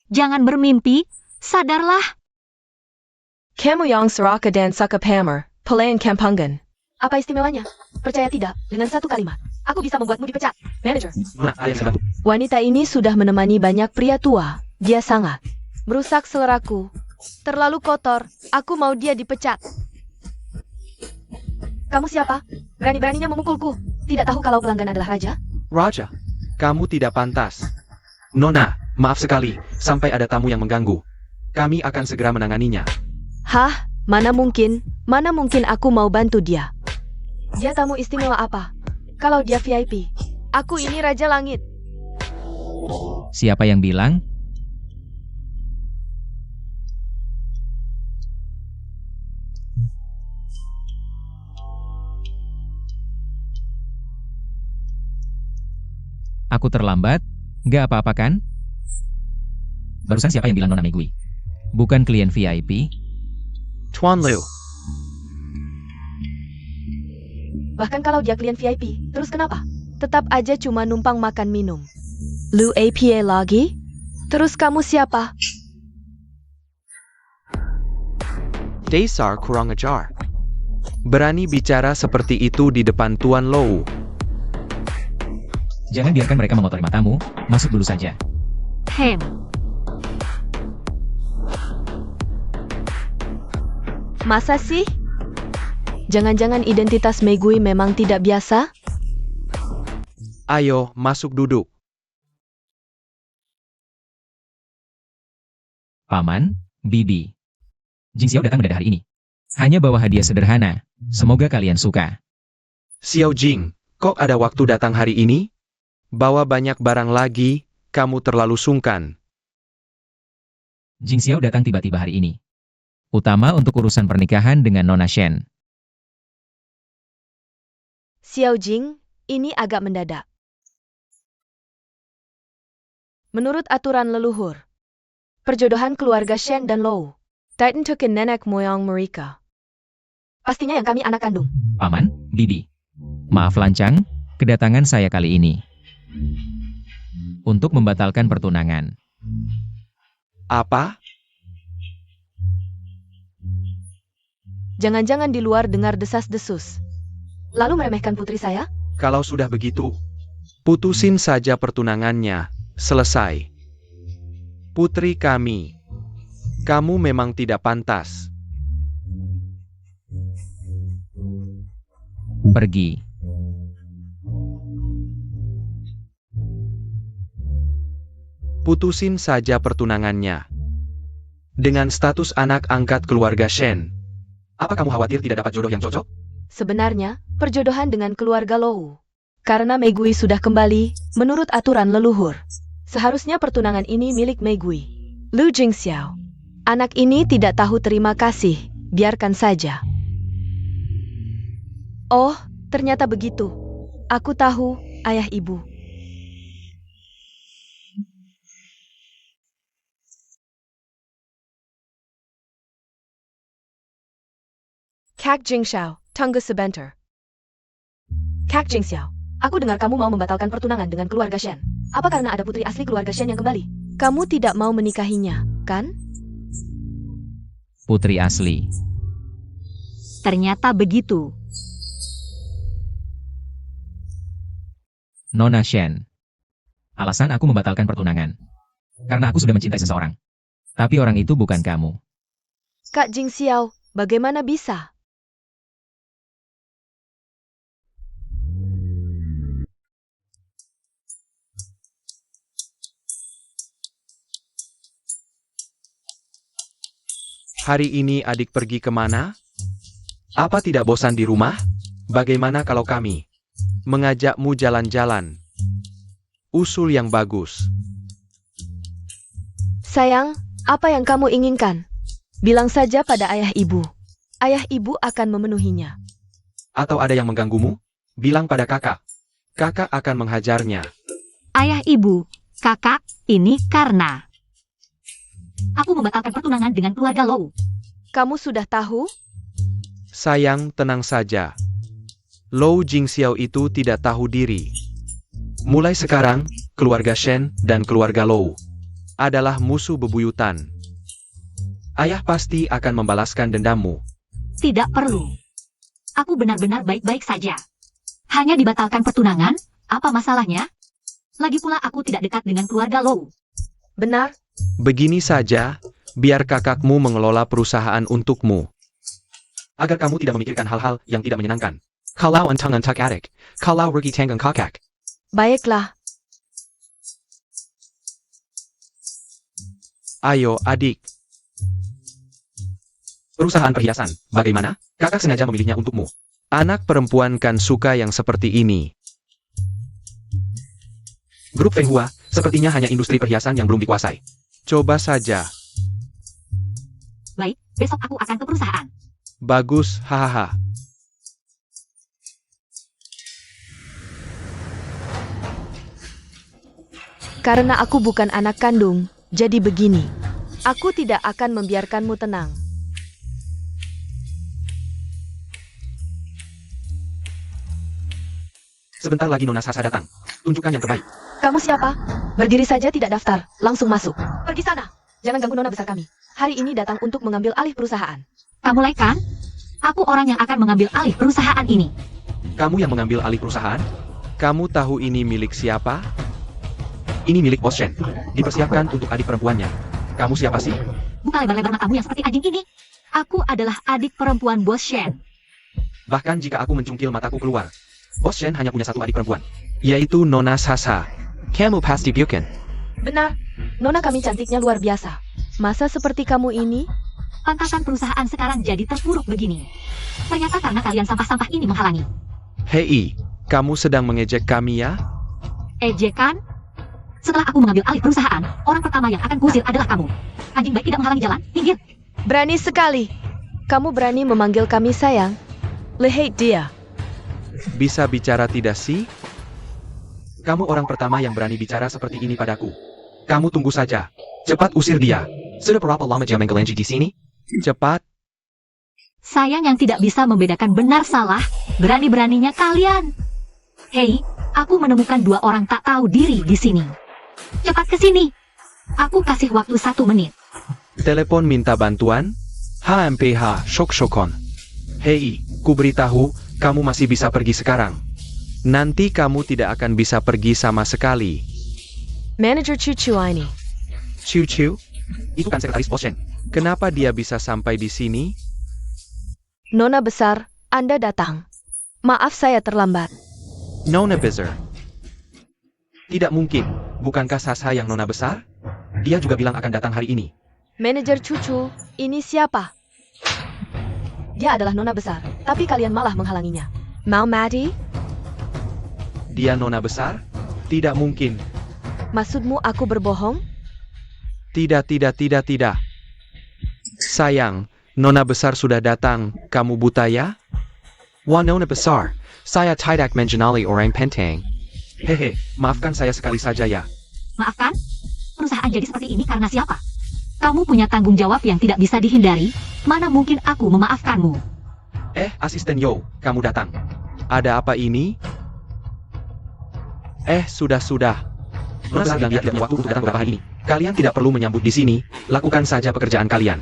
Jangan bermimpi, sadarlah. Kamu yang seraka dan sakap hammer, pelayan kampungan. Apa istimewanya? Percaya tidak, dengan satu kalimat, aku bisa membuatmu dipecat. Manager. Nah, ada yang saya bantu. Wanita ini sudah menemani banyak pria tua. Dia sangat merusak seleraku. Terlalu kotor, aku mau dia dipecat. Kamu siapa? Berani-beraninya memukulku. Tidak tahu kalau pelanggan adalah raja? Raja, kamu tidak pantas. Nona, maaf sekali, sampai ada tamu yang mengganggu. Kami akan segera menanganinya. Hah? Mana mungkin aku mau bantu dia. Dia tamu istimewa apa? Kalau dia VIP, aku ini Raja Langit. Siapa yang bilang? Aku terlambat? Gak apa-apa kan? Barusan siapa yang bilang Nona Megui? Bukan klien VIP? Tuan Liu. Bahkan kalau dia klien VIP, terus kenapa? Tetap aja cuma numpang makan minum. Lu APA lagi? Terus kamu siapa? Dasar kurang ajar. Berani bicara seperti itu di depan Tuan Lou. Jangan biarkan mereka mengotori matamu, masuk dulu saja. Hem. Masa sih? Jangan-jangan identitas Megui memang tidak biasa? Ayo, masuk duduk. Paman, Bibi. Jing Xiao datang mendadak hari ini. Hanya bawa hadiah sederhana. Semoga kalian suka. Xiao Jing, kok ada waktu datang hari ini? Bawa banyak barang lagi, kamu terlalu sungkan. Jing Xiao datang tiba-tiba hari ini. Utama untuk urusan pernikahan dengan Nona Shen. Xiao Jing, ini agak mendadak. Menurut aturan leluhur, perjodohan keluarga Shen dan Lou, Titan Tukin nenek moyang mereka. Pastinya yang kami anak kandung. Paman, Bibi. Maaf lancang, kedatangan saya kali ini. Untuk membatalkan pertunangan. Apa? Jangan-jangan di luar dengar desas-desus. Lalu meremehkan putri saya? Kalau sudah begitu, putusin saja pertunangannya. Selesai. Putri kami, kamu memang tidak pantas. Pergi. Putusin saja pertunangannya. Dengan status anak angkat keluarga Shen. Apa kamu khawatir tidak dapat jodoh yang cocok? Sebenarnya, perjodohan dengan keluarga Lou. Karena Megui sudah kembali, menurut aturan leluhur. Seharusnya pertunangan ini milik Megui. Lu Jingxiao. Anak ini tidak tahu terima kasih, biarkan saja. Oh, ternyata begitu. Aku tahu, ayah ibu. Kak Jingxiao, tunggu sebentar. Kak Jingxiao, aku dengar kamu mau membatalkan pertunangan dengan keluarga Shen. Apa karena ada putri asli keluarga Shen yang kembali? Kamu tidak mau menikahinya, kan? Putri asli. Ternyata begitu. Nona Shen. Alasan aku membatalkan pertunangan. Karena aku sudah mencintai seseorang. Tapi orang itu bukan kamu. Kak Jingxiao, bagaimana bisa? Hari ini adik pergi kemana? Apa tidak bosan di rumah? Bagaimana kalau kami mengajakmu jalan-jalan? Usul yang bagus. Sayang, apa yang kamu inginkan? Bilang saja pada ayah ibu. Ayah ibu akan memenuhinya. Atau ada yang mengganggumu? Bilang pada kakak. Kakak akan menghajarnya. Ayah ibu, kakak, ini karena aku membatalkan pertunangan dengan keluarga Lou. Kamu sudah tahu? Sayang, tenang saja. Lou Jingxiao itu tidak tahu diri. Mulai sekarang, keluarga Shen dan keluarga Lou adalah musuh bebuyutan. Ayah pasti akan membalaskan dendammu. Tidak perlu. Aku benar-benar baik-baik saja. Hanya dibatalkan pertunangan, apa masalahnya? Lagi pula aku tidak dekat dengan keluarga Lou. Benar? Begini saja, biar kakakmu mengelola perusahaan untukmu. agar kamu tidak memikirkan hal-hal yang tidak menyenangkan. Kalau untung adik. Kalau rugi tanggung kakak. Baiklah, Ayo, adik. Perusahaan perhiasan, bagaimana? Kakak sengaja memilihnya untukmu. Anak perempuan kan suka yang seperti ini. Grup Fenghua, sepertinya hanya industri perhiasan yang belum dikuasai. Coba saja. Baik, besok aku akan ke perusahaan. Bagus, hahaha. karena aku bukan anak kandung, jadi begini. Aku tidak akan membiarkanmu tenang. Sebentar lagi Nona Sasa datang. Tunjukkan yang terbaik. Kamu siapa? Berdiri saja tidak daftar, langsung masuk. Pergi sana. Jangan ganggu nona besar kami. Hari ini datang untuk mengambil alih perusahaan. Kamu mulai kan? Aku orang yang akan mengambil alih perusahaan ini. Kamu yang mengambil alih perusahaan? Kamu tahu ini milik siapa? Ini milik Bos Shen. Dipersiapkan untuk adik perempuannya. Kamu siapa sih? Buka lebar-lebar matamu yang seperti anjing ini. Aku adalah adik perempuan Bos Shen. Bahkan jika aku mencungkil mataku keluar, Bos Shen hanya punya satu adik perempuan, yaitu Nona Sasa. Kamu pasti bukan. Benar, nona kami cantiknya luar biasa. Masa seperti kamu ini? Pantasan perusahaan sekarang jadi terpuruk begini. Ternyata karena kalian sampah-sampah ini menghalangi. Hei, kamu sedang mengejek kami ya? Ejekan? Setelah aku mengambil alih perusahaan, orang pertama yang akan kusir adalah kamu. Anjing baik tidak menghalangi jalan, minggir. Berani sekali. Kamu berani memanggil kami sayang? Lihat dia. Bisa bicara tidak sih? Kamu orang pertama yang berani bicara seperti ini padaku. Kamu tunggu saja. Cepat usir dia. Sudah berapa lama dia menggelanji di sini? Cepat. Sayang yang tidak bisa membedakan benar salah, berani-beraninya kalian. Hei, aku menemukan dua orang tak tahu diri di sini. Cepat ke sini. Aku kasih waktu 1 menit. Telepon minta bantuan? HMPH, Shok-Shokon. Hei, ku beritahu, kamu masih bisa pergi sekarang. Nanti kamu tidak akan bisa pergi sama sekali. Manager Cucu ini. Ciu-Ciu? Itu kan sekretaris Bos Shen. Kenapa dia bisa sampai di sini? Nona besar, Anda datang. Maaf saya terlambat. Nona besar. Tidak mungkin. Bukankah Sasa yang Nona besar? Dia juga bilang akan datang hari ini. Manajer Cucu, ini siapa? Dia adalah nona besar, tapi kalian malah menghalanginya. Mau mati? Dia Nona besar? Tidak mungkin. Maksudmu aku berbohong? Tidak. Sayang, Nona besar sudah datang. Kamu buta ya? Wah Nona besar. Saya tidak mengenali orang penting. Hehe, maafkan saya sekali saja ya. Maafkan? Perusahaan jadi seperti ini karena siapa? Kamu punya tanggung jawab yang tidak bisa dihindari. Mana mungkin aku memaafkanmu? Asisten Yo, kamu datang. Ada apa ini? Sudah. Nona besar bilang dia tidak punya waktu untuk datang beberapa hari ini. Kalian tidak perlu menyambut di sini. Lakukan saja pekerjaan kalian.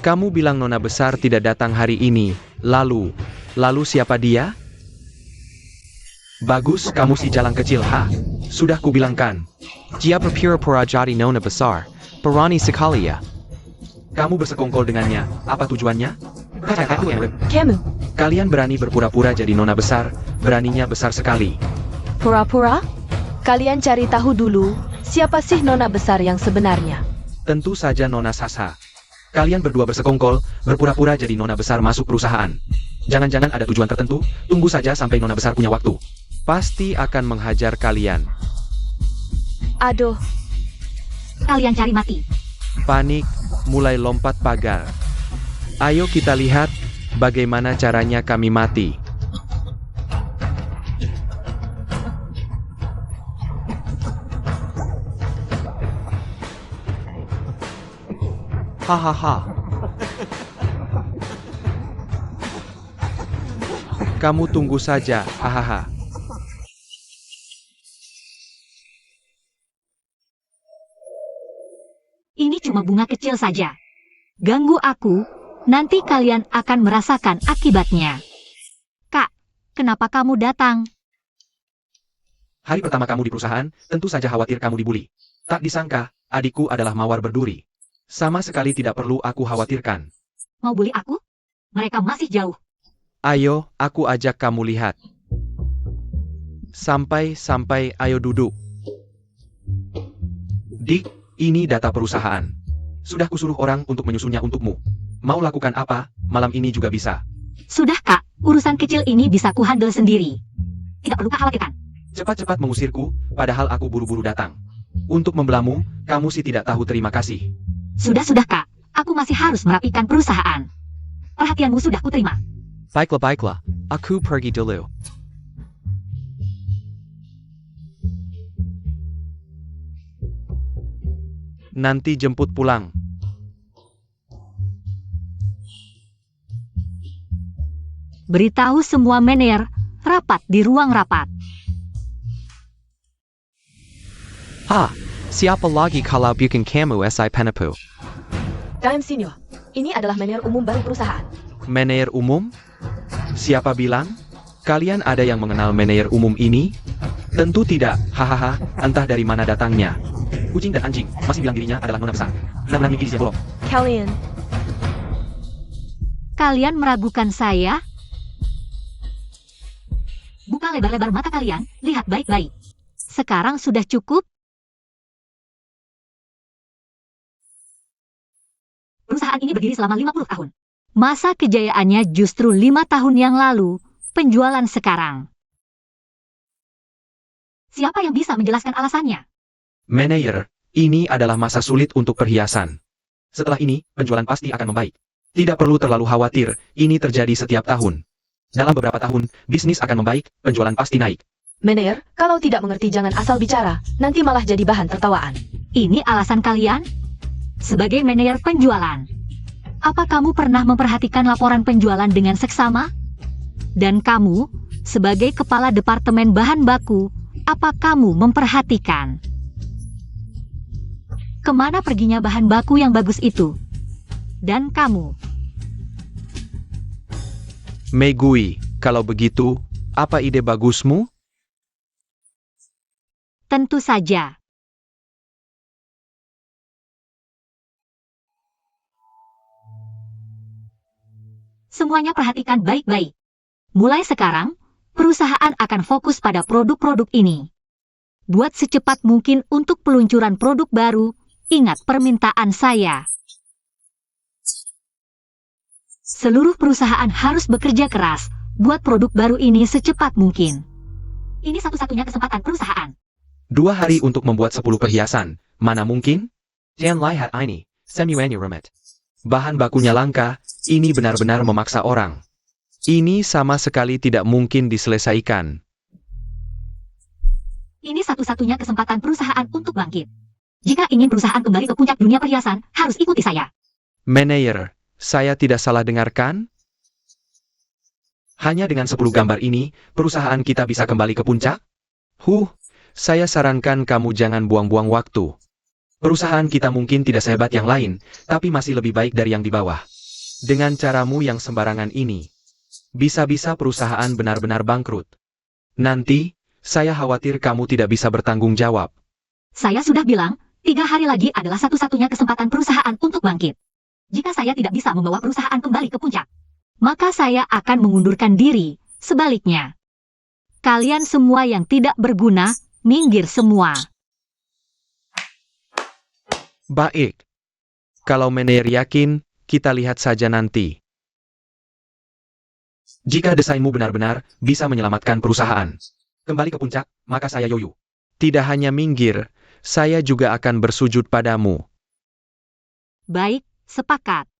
Kamu bilang Nona besar tidak datang hari ini. Lalu siapa dia? Bagus, kamu si jalan kecil, Sudah kubilangkan. Dia berpura-pura jadi Nona besar. Berani sekali ya. Kamu bersekongkol dengannya. Apa tujuannya? Kamu, Kalian berani berpura-pura jadi Nona besar. Beraninya besar sekali. pura-pura? Kalian cari tahu dulu, siapa sih nona besar yang sebenarnya? Tentu saja Nona Sasa. Kalian berdua bersekongkol, berpura-pura jadi Nona besar masuk perusahaan. Jangan-jangan ada tujuan tertentu, tunggu saja sampai Nona besar punya waktu. Pasti akan menghajar kalian. Aduh, Kalian cari mati. Panik, mulai lompat pagar. Ayo kita lihat, bagaimana caranya kami mati. Hahaha. Kamu tunggu saja, hahaha. Ini cuma bunga kecil saja. Ganggu aku, nanti kalian akan merasakan akibatnya. Kak, kenapa kamu datang? Hari pertama kamu di perusahaan, tentu saja khawatir kamu dibully. Tak disangka, adikku adalah mawar berduri. Sama sekali tidak perlu aku khawatirkan. Mau bully aku? Mereka masih jauh. Ayo, aku ajak kamu lihat. Sampai, ayo duduk. Dick, ini data perusahaan. Sudah kusuruh orang untuk menyusunnya untukmu. Mau lakukan apa, malam ini juga bisa. Sudah Kak, urusan kecil ini bisa ku handle sendiri. Tidak perlu Kak khawatirkan. Cepat-cepat mengusirku, padahal aku buru-buru datang. Untuk membelamu, kamu sih tidak tahu terima kasih. Sudah Kak, aku masih harus merapikan perusahaan. Perhatianmu sudah kuterima. Baiklah. Aku pergi dulu. Nanti jemput pulang. Beritahu semua manajer, rapat di ruang rapat. Siapa lagi kalau bukan kamu SI Penapu? Time Senior, ini adalah manajer umum baru perusahaan. Manajer umum? Siapa bilang? Kalian ada yang mengenal manajer umum ini? Tentu tidak, hahaha, entah dari mana datangnya. Kucing dan anjing, masih bilang dirinya adalah nona besar. Benar-benar mimpi di siang bolong. Kalian meragukan saya? Buka lebar-lebar mata kalian, lihat baik-baik. Sekarang sudah cukup? Perusahaan ini berdiri selama 50 tahun. Masa kejayaannya justru 5 tahun yang lalu, penjualan sekarang. Siapa yang bisa menjelaskan alasannya? Manajer, ini adalah masa sulit untuk perhiasan. Setelah ini, penjualan pasti akan membaik. Tidak perlu terlalu khawatir, ini terjadi setiap tahun. Dalam beberapa tahun, bisnis akan membaik, penjualan pasti naik. Manajer, kalau tidak mengerti jangan asal bicara, nanti malah jadi bahan tertawaan. Ini alasan kalian? Sebagai manajer penjualan, apa kamu pernah memperhatikan laporan penjualan dengan seksama? Dan kamu, sebagai kepala departemen bahan baku, apa kamu memperhatikan? Kemana perginya bahan baku yang bagus itu? Dan kamu? Megui, kalau begitu, apa ide bagusmu? Tentu saja. Semuanya perhatikan baik-baik. Mulai sekarang, perusahaan akan fokus pada produk-produk ini. Buat secepat mungkin untuk peluncuran produk baru, ingat permintaan saya. Seluruh perusahaan harus bekerja keras buat produk baru ini secepat mungkin. Ini satu-satunya kesempatan perusahaan. 2 hari untuk membuat 10 perhiasan, mana mungkin? Dan lihat ini, semuanya rumit. Bahan bakunya langka, ini benar-benar memaksa orang. Ini sama sekali tidak mungkin diselesaikan. Ini satu-satunya kesempatan perusahaan untuk bangkit. Jika ingin perusahaan kembali ke puncak dunia perhiasan, harus ikuti saya. Manajer, saya tidak salah dengarkan? Hanya dengan 10 gambar ini, perusahaan kita bisa kembali ke puncak? Saya sarankan kamu jangan buang-buang waktu. Perusahaan kita mungkin tidak sehebat yang lain, tapi masih lebih baik dari yang di bawah. Dengan caramu yang sembarangan ini, bisa-bisa perusahaan benar-benar bangkrut. Nanti, saya khawatir kamu tidak bisa bertanggung jawab. Saya sudah bilang, 3 hari lagi adalah satu-satunya kesempatan perusahaan untuk bangkit. Jika saya tidak bisa membawa perusahaan kembali ke puncak, maka saya akan mengundurkan diri. Sebaliknya, kalian semua yang tidak berguna, minggir semua. Baik. Kalau manajer yakin, kita lihat saja nanti. Jika desainmu benar-benar bisa menyelamatkan perusahaan kembali ke puncak, maka saya yoyo. Tidak hanya minggir, saya juga akan bersujud padamu. Baik, sepakat.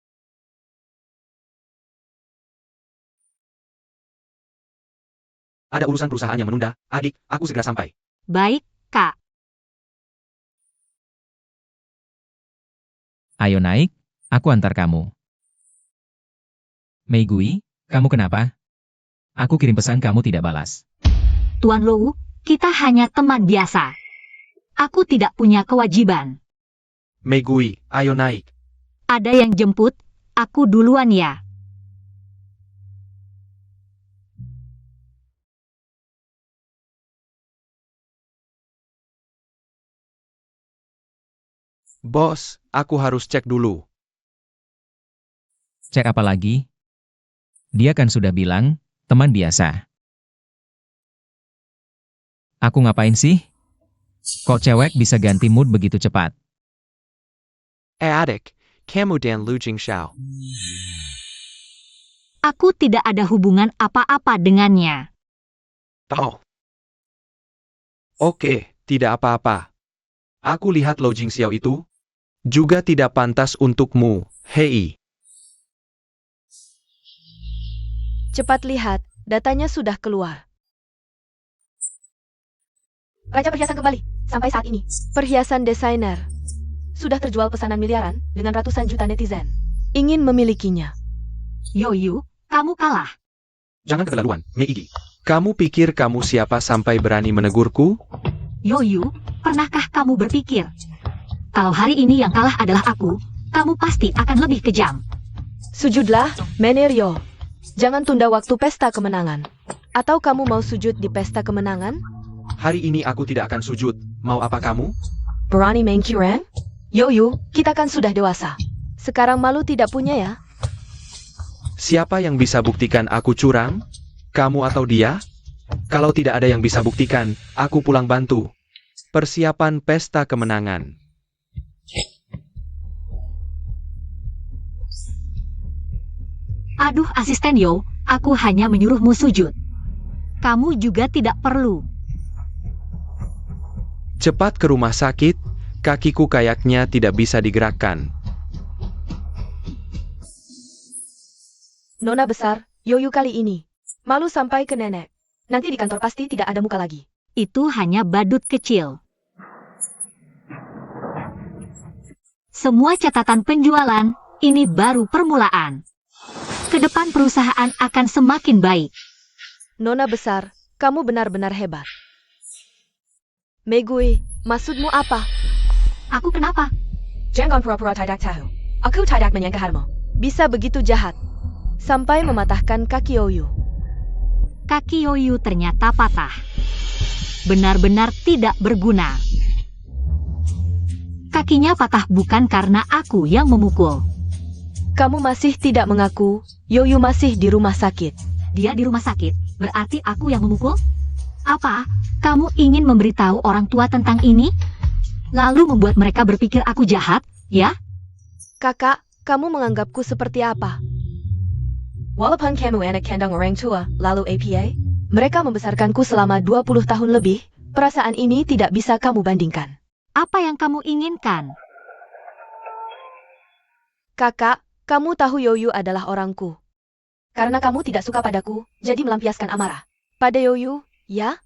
Ada urusan perusahaan yang menunda, adik, aku segera sampai. Baik, Kak. Ayo naik, aku antar kamu. Meigui, kamu kenapa? Aku kirim pesan kamu tidak balas. Tuan Lou, kita hanya teman biasa. Aku tidak punya kewajiban. Megui, ayo naik. Ada yang jemput, aku duluan ya. Bos, aku harus cek dulu. Cek apa lagi? Dia kan sudah bilang, teman biasa. Aku ngapain sih? Kok cewek bisa ganti mood begitu cepat? Adik, kamu dan Lu Jingxiao. Aku tidak ada hubungan apa-apa dengannya. Oh, Oke, tidak apa-apa. Aku lihat Lo Jingxiao itu juga tidak pantas untukmu, hei. Cepat lihat, datanya sudah keluar. Raja perhiasan kembali, sampai saat ini. Perhiasan desainer. Sudah terjual pesanan miliaran dengan ratusan juta netizen. Ingin memilikinya. Yoyu, kamu kalah. Jangan keterlaluan, Meigi. Kamu pikir kamu siapa sampai berani menegurku? Yoyu, pernahkah kamu berpikir, kalau hari ini yang kalah adalah aku, kamu pasti akan lebih kejam. Sujudlah, Menerio. Jangan tunda waktu pesta kemenangan. Atau kamu mau sujud di pesta kemenangan? Hari ini aku tidak akan sujud. Mau apa kamu? Berani main curang? Yoyu, kita kan sudah dewasa. Sekarang malu tidak punya ya? Siapa yang bisa buktikan aku curang? Kamu atau dia? Kalau tidak ada yang bisa buktikan, aku pulang bantu. Persiapan pesta kemenangan. Aduh asisten Yo, aku hanya menyuruhmu sujud. Kamu juga tidak perlu. Cepat ke rumah sakit, kakiku kayaknya tidak bisa digerakkan. Nona besar, Yoyu kali ini. Malu sampai ke nenek. Nanti di kantor pasti tidak ada muka lagi. Itu hanya badut kecil. Semua catatan penjualan, ini baru permulaan. Kedepan perusahaan akan semakin baik. Nona besar, kamu benar-benar hebat. Megui, maksudmu apa? Aku kenapa? Jangan pura-pura tidak tahu. Aku tidak menyangka bisa begitu jahat. Sampai mematahkan kaki Yoyu. Kaki Yoyu ternyata patah. Benar-benar tidak berguna. Kakinya patah bukan karena aku yang memukul. Kamu masih tidak mengaku, Yoyu masih di rumah sakit. Dia di rumah sakit, berarti aku yang memukul? Apa? Kamu ingin memberitahu orang tua tentang ini? Lalu membuat mereka berpikir aku jahat, ya? Kakak, kamu menganggapku seperti apa? Walaupun kamu anak kandung orang tua, lalu APA, mereka membesarkanku selama 20 tahun lebih, perasaan ini tidak bisa kamu bandingkan. Apa yang kamu inginkan? Kakak, kamu tahu Yoyu adalah orangku. Karena kamu tidak suka padaku, jadi melampiaskan amarah. Pada Yoyu, ya?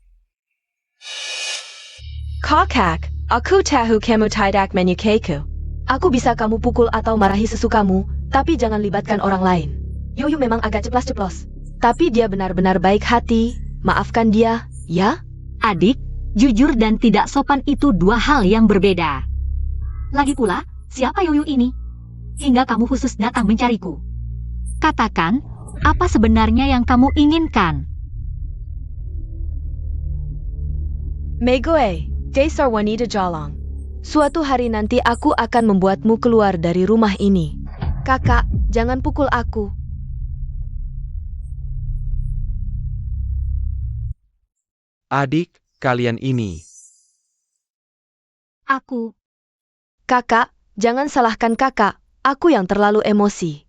Kakak, aku tahu kamu tidak menyukaiku. Aku bisa kamu pukul atau marahi sesukamu, tapi jangan libatkan orang lain. Yoyu memang agak ceplas-ceplos, tapi dia benar-benar baik hati. Maafkan dia, ya? Adik, jujur dan tidak sopan itu dua hal yang berbeda. Lagi pula, siapa Yoyu ini? Hingga kamu khusus datang mencariku. Katakan, apa sebenarnya yang kamu inginkan? Megoe, Desar Wanita Jalang. Suatu hari nanti aku akan membuatmu keluar dari rumah ini. Kakak, jangan pukul aku. Adik, kalian ini. Aku. Kakak, jangan salahkan kakak. Aku yang terlalu emosi.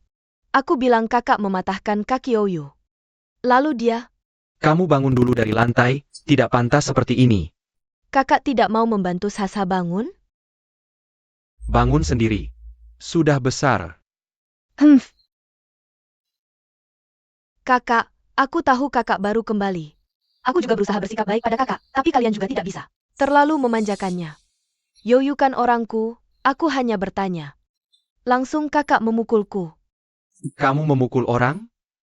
Aku bilang kakak mematahkan kaki Yoyu. Lalu dia, Kamu bangun dulu dari lantai, tidak pantas seperti ini. kakak tidak mau membantu Sasa bangun? Bangun sendiri. Sudah besar. Kakak, aku tahu kakak baru kembali. Aku juga berusaha bersikap baik pada kakak, tapi kalian juga tidak bisa. Terlalu memanjakannya. Yoyu kan orangku, aku hanya bertanya. Langsung kakak memukulku. Kamu memukul orang?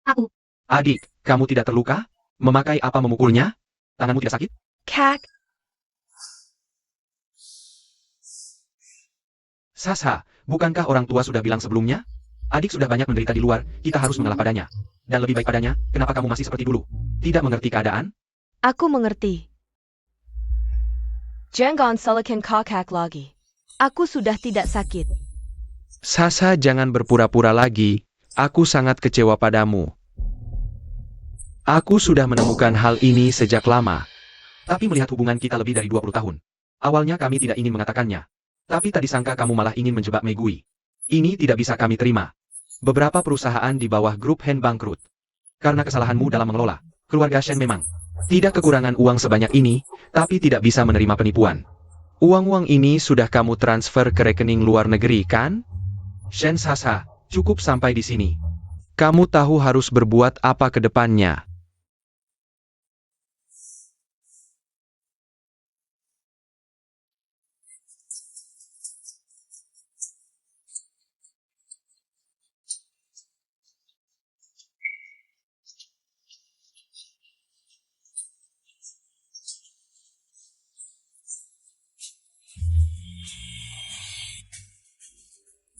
Aku. Adik, kamu tidak terluka? Memakai apa memukulnya? Tanganmu tidak sakit? Kak, Sasa, bukankah orang tua sudah bilang sebelumnya? Adik sudah banyak menderita di luar, kita harus mengalah padanya. Dan lebih baik padanya, kenapa kamu masih seperti dulu? Tidak mengerti keadaan? aku mengerti. Jangan salahkan kakak lagi. Aku sudah tidak sakit. Sasa jangan berpura-pura lagi, aku sangat kecewa padamu. Aku sudah menemukan hal ini sejak lama. Tapi melihat hubungan kita lebih dari 20 tahun. Awalnya kami tidak ingin mengatakannya. Tapi tadi sangka kamu malah ingin menjebak Megui. Ini tidak bisa kami terima. Beberapa perusahaan di bawah grup Hen bangkrut. Karena kesalahanmu dalam mengelola, keluarga Shen memang tidak kekurangan uang sebanyak ini, tapi tidak bisa menerima penipuan. Uang-uang ini sudah kamu transfer ke rekening luar negeri, kan? Shen Sasa, cukup sampai di sini. Kamu tahu harus berbuat apa ke depannya.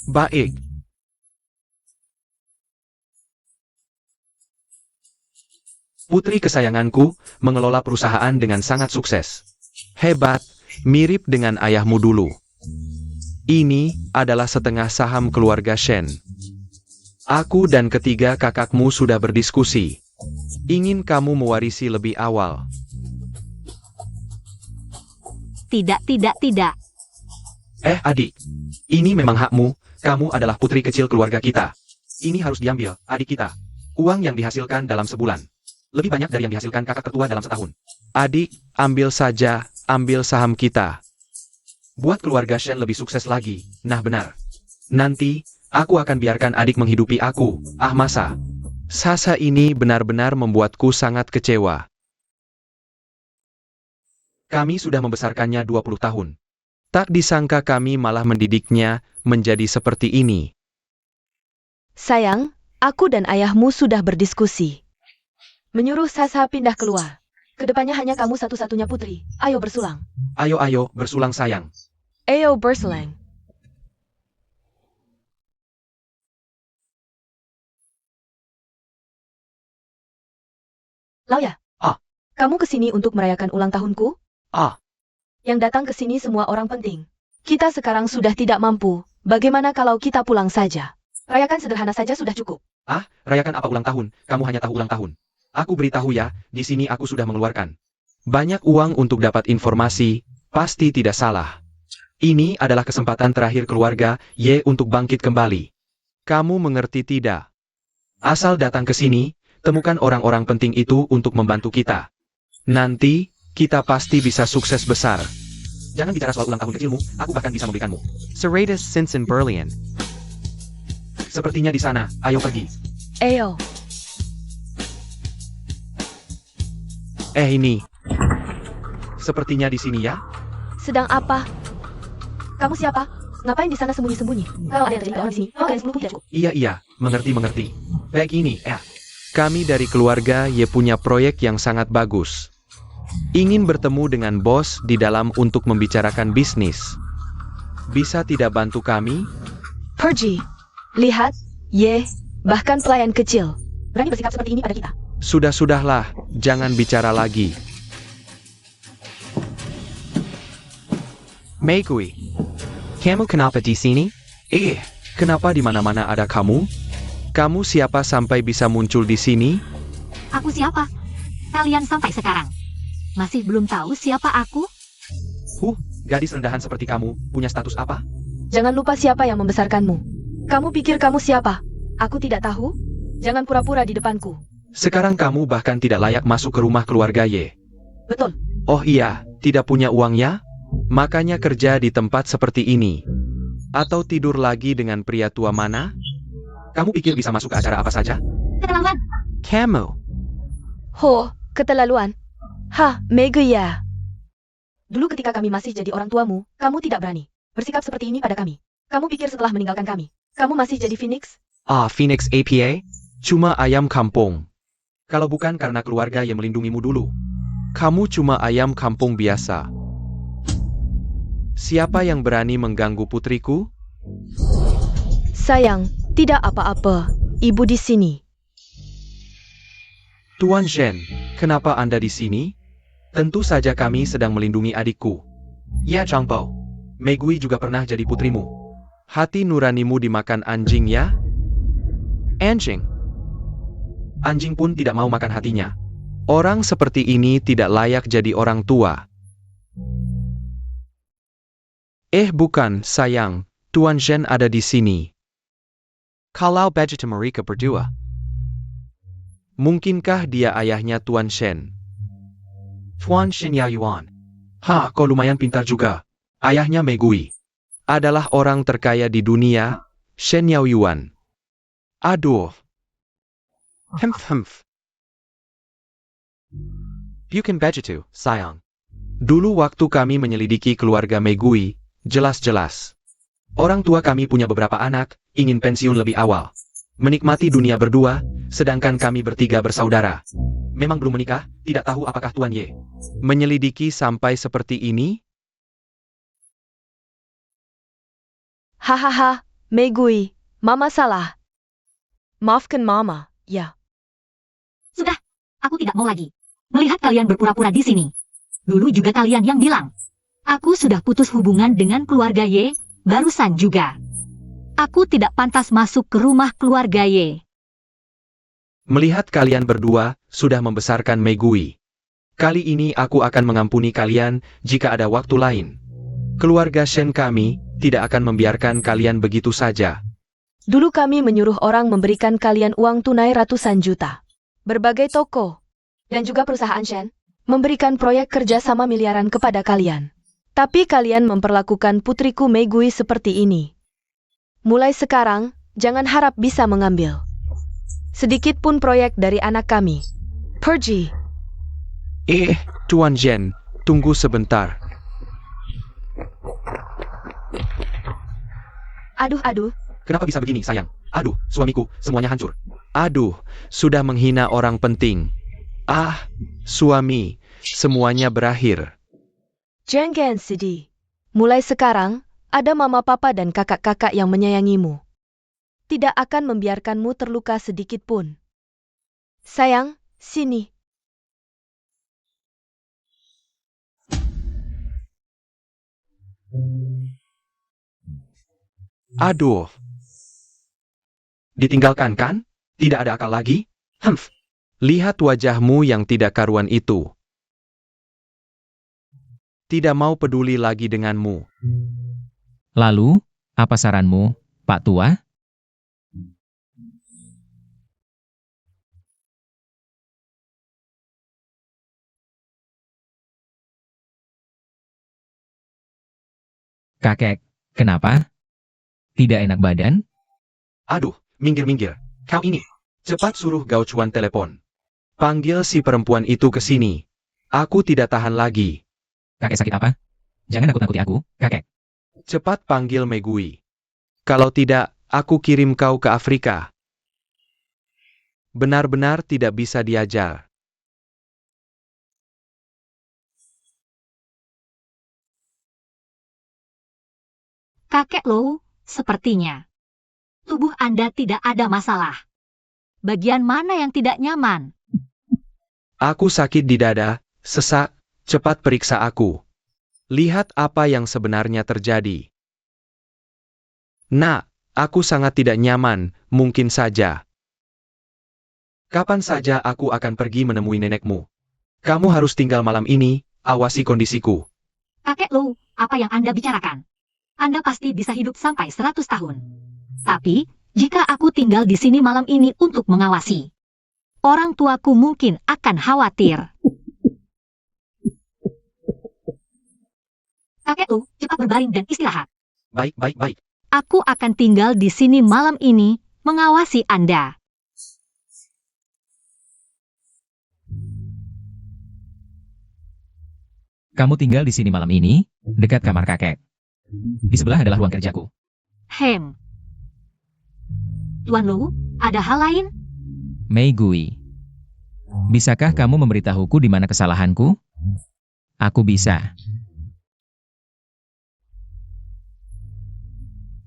Baik. Putri kesayanganku mengelola perusahaan dengan sangat sukses. Hebat, mirip dengan ayahmu dulu. Ini adalah setengah saham keluarga Shen. Aku dan ketiga kakakmu sudah berdiskusi. Ingin kamu mewarisi lebih awal. Tidak. Adik. Ini memang hakmu. Kamu adalah putri kecil keluarga kita. Ini harus diambil, adik kita. Uang yang dihasilkan dalam sebulan. Lebih banyak dari yang dihasilkan kakak tertua dalam setahun. Adik, ambil saja, ambil saham kita. Buat keluarga Shen lebih sukses lagi. Nah benar. Nanti, aku akan biarkan adik menghidupi aku. Ah masa. Sasa ini benar-benar membuatku sangat kecewa. Kami sudah membesarkannya 20 tahun. Tak disangka kami malah mendidiknya menjadi seperti ini. Sayang, aku dan ayahmu sudah berdiskusi. Menyuruh Sasa pindah keluar. Kedepannya hanya kamu satu-satunya putri. Ayo bersulang. Ayo, bersulang sayang. Ayo bersulang. Lauya. Kamu kesini untuk merayakan ulang tahunku? Yang datang ke sini semua orang penting. Kita sekarang sudah tidak mampu. Bagaimana kalau kita pulang saja? Rayakan sederhana saja sudah cukup. Rayakan apa ulang tahun? Kamu hanya tahu ulang tahun. Aku beritahu ya, di sini aku sudah mengeluarkan banyak uang untuk dapat informasi, pasti tidak salah. Ini adalah kesempatan terakhir keluarga Ye untuk bangkit kembali. Kamu mengerti tidak? Asal datang ke sini, temukan orang-orang penting itu untuk membantu kita. Nanti, kita pasti bisa sukses besar. Jangan bicara soal ulang tahun kecilmu, aku bahkan bisa memberikanmu. Serratus Sinsen Berlian. Sepertinya di sana, ayo pergi. Ayo. Ini. Sepertinya di sini ya? Sedang apa? Kamu siapa? Ngapain di sana sembunyi-sembunyi? Kalau ada yang terjadi orang di sini, kalian 10 pun tidak cukup. Iya, mengerti. Baik ini, Kami dari keluarga Ye punya proyek yang sangat bagus. Ingin bertemu dengan bos di dalam untuk membicarakan bisnis. Bisa tidak bantu kami? Pergi. Lihat, Ye, bahkan pelayan kecil. Berani bersikap seperti ini pada kita. Sudahlah, jangan bicara lagi. Megui. Kamu kenapa di sini? Kenapa di mana-mana ada kamu? Kamu siapa sampai bisa muncul di sini? Aku siapa? Kalian sampai sekarang masih belum tahu siapa aku? Gadis rendahan seperti kamu, punya status apa? Jangan lupa siapa yang membesarkanmu. Kamu pikir kamu siapa? Aku tidak tahu? Jangan pura-pura di depanku. Sekarang kamu bahkan tidak layak masuk ke rumah keluarga Ye. Betul. Oh iya, tidak punya uang ya? Makanya kerja di tempat seperti ini. Atau tidur lagi dengan pria tua mana? Kamu pikir bisa masuk ke acara apa saja? Keterlaluan. Kamu. Keterlaluan. Megui ya. Dulu ketika kami masih jadi orang tuamu, kamu tidak berani bersikap seperti ini pada kami. Kamu pikir setelah meninggalkan kami, kamu masih jadi Phoenix? Phoenix APA? Cuma ayam kampung. Kalau bukan karena keluarga yang melindungimu dulu, kamu cuma ayam kampung biasa. Siapa yang berani mengganggu putriku? Sayang, tidak apa-apa. Ibu di sini. Tuan Shen, kenapa Anda di sini? Tentu saja kami sedang melindungi adikku. Ya Changbao, Megui juga pernah jadi putrimu. Hati nuranimu dimakan anjing ya? Anjing. Anjing pun tidak mau makan hatinya. Orang seperti ini tidak layak jadi orang tua. Bukan, sayang. Tuan Shen ada di sini. Kalau begitu mereka berdua. Mungkinkah dia ayahnya Tuan Shen? Tuan Shen Yaoyuan. Kau lumayan pintar juga. Ayahnya Megui adalah orang terkaya di dunia, Shen Yaoyuan. Aduh. Hemph. Bukan begitu, sayang. Dulu waktu kami menyelidiki keluarga Megui, jelas-jelas orang tua kami punya beberapa anak, ingin pensiun lebih awal. Menikmati dunia berdua, sedangkan kami bertiga bersaudara. Memang belum menikah, tidak tahu apakah Tuan Ye menyelidiki sampai seperti ini? Hahaha, Megui, Mama salah. Maafkan Mama, ya. Sudah, aku tidak mau lagi melihat kalian berpura-pura di sini. Dulu juga kalian yang bilang. Aku sudah putus hubungan dengan keluarga Ye, barusan juga. Aku tidak pantas masuk ke rumah keluarga Ye. Melihat kalian berdua sudah membesarkan Megui. Kali ini aku akan mengampuni kalian jika ada waktu lain. Keluarga Shen kami tidak akan membiarkan kalian begitu saja. Dulu kami menyuruh orang memberikan kalian uang tunai ratusan juta. Berbagai toko dan juga perusahaan Shen memberikan proyek kerja sama miliaran kepada kalian. Tapi kalian memperlakukan putriku Megui seperti ini. Mulai sekarang, jangan harap bisa mengambil sedikit pun proyek dari anak kami. Pergi. Tuan Shen, tunggu sebentar. Aduh. Kenapa bisa begini, sayang? Aduh, suamiku, semuanya hancur. Aduh, sudah menghina orang penting. Suami, semuanya berakhir. Jangan sedih. Mulai sekarang, ada mama papa dan kakak-kakak yang menyayangimu. Tidak akan membiarkanmu terluka sedikit pun. Sayang, sini. Aduh. Ditinggalkan kan? Tidak ada akal lagi? Lihat wajahmu yang tidak karuan itu. Tidak mau peduli lagi denganmu. Lalu, apa saranmu, Pak Tua? Kakek, kenapa? Tidak enak badan? Aduh, minggir. Kau ini. Cepat suruh Gao Chuan telepon. Panggil si perempuan itu ke sini. Aku tidak tahan lagi. Kakek sakit apa? Jangan nakut-nakuti aku, kakek. Cepat panggil Megui. Kalau tidak, aku kirim kau ke Afrika. Benar-benar tidak bisa diajar. Kakek Lou, sepertinya tubuh Anda tidak ada masalah. Bagian mana yang tidak nyaman? Aku sakit di dada, sesak, cepat periksa aku. Lihat apa yang sebenarnya terjadi. Nak, aku sangat tidak nyaman, mungkin saja. Kapan saja aku akan pergi menemui nenekmu. Kamu harus tinggal malam ini, awasi kondisiku. Kakek Lou, apa yang Anda bicarakan? Anda pasti bisa hidup sampai 100 tahun. Tapi, jika aku tinggal di sini malam ini untuk mengawasi, orang tuaku mungkin akan khawatir. Kakek Lou, cepat berbaring dan istirahat. Baik. Aku akan tinggal di sini malam ini, mengawasi Anda. Kamu tinggal di sini malam ini, dekat kamar kakek. Di sebelah adalah ruang kerjaku. Tuan Lou, ada hal lain? Megui. Bisakah kamu memberitahuku di mana kesalahanku? Aku bisa.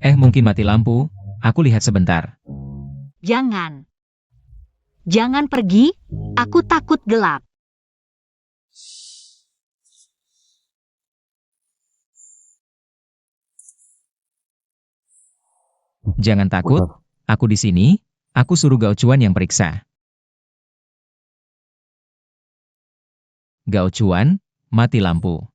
Mungkin mati lampu. Aku lihat sebentar. Jangan. Jangan pergi, aku takut gelap. Jangan takut. Aku di sini. Aku suruh Gao Chuan yang periksa. Gao Chuan, mati lampu.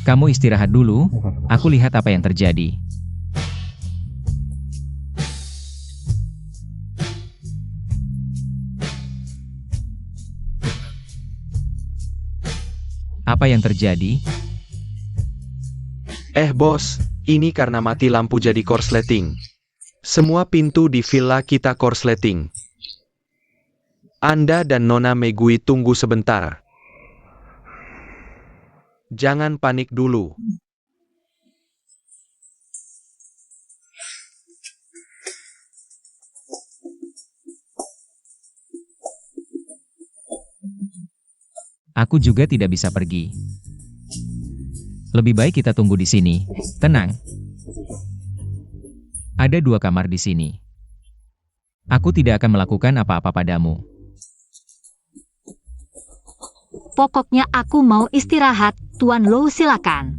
Kamu istirahat dulu, aku lihat apa yang terjadi. Apa yang terjadi? Bos, ini karena mati lampu jadi korsleting. Semua pintu di villa kita korsleting. Anda dan Nona Megui tunggu sebentar. Jangan panik dulu. Aku juga tidak bisa pergi. Lebih baik kita tunggu di sini. Tenang. Ada 2 kamar di sini. Aku tidak akan melakukan apa-apa padamu. Pokoknya aku mau istirahat, Tuan Lou silakan.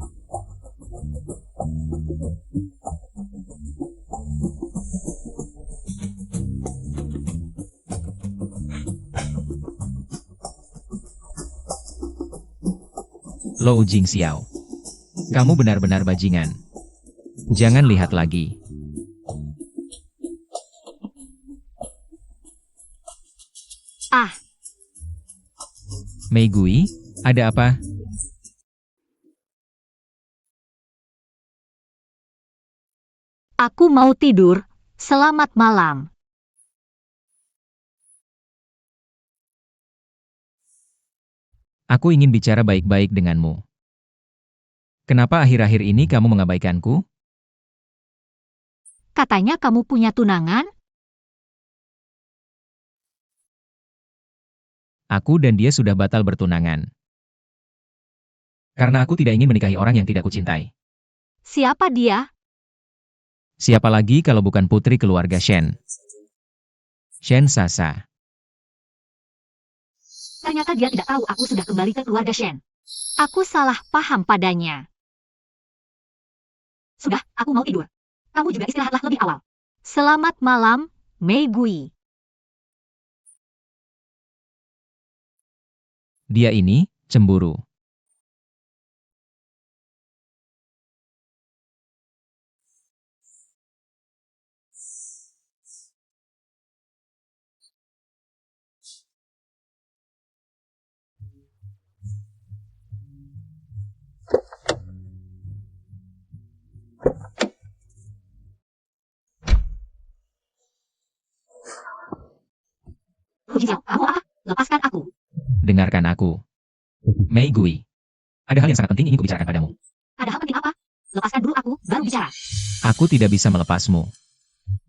Lou Jingxiao. Kamu benar-benar bajingan. Jangan lihat lagi. Ah, Meigui, ada apa? aku mau tidur. Selamat malam. Aku ingin bicara baik-baik denganmu. Kenapa akhir-akhir ini kamu mengabaikanku? Katanya kamu punya tunangan? Aku dan dia sudah batal bertunangan. Karena aku tidak ingin menikahi orang yang tidak kucintai. Siapa dia? Siapa lagi kalau bukan putri keluarga Shen? Shen Sasa. Ternyata dia tidak tahu aku sudah kembali ke keluarga Shen. Aku salah paham padanya. Sudah, aku mau tidur. Kamu juga istirahatlah lebih awal. Selamat malam, Meigui. Dia ini, cemburu. Fujizao, kamu apa? Lepaskan aku. Dengarkan aku. Meigui. Ada hal yang sangat penting ingin kubicarakan padamu. Ada hal penting apa? Lepaskan dulu aku, baru bicara. Aku tidak bisa melepasmu.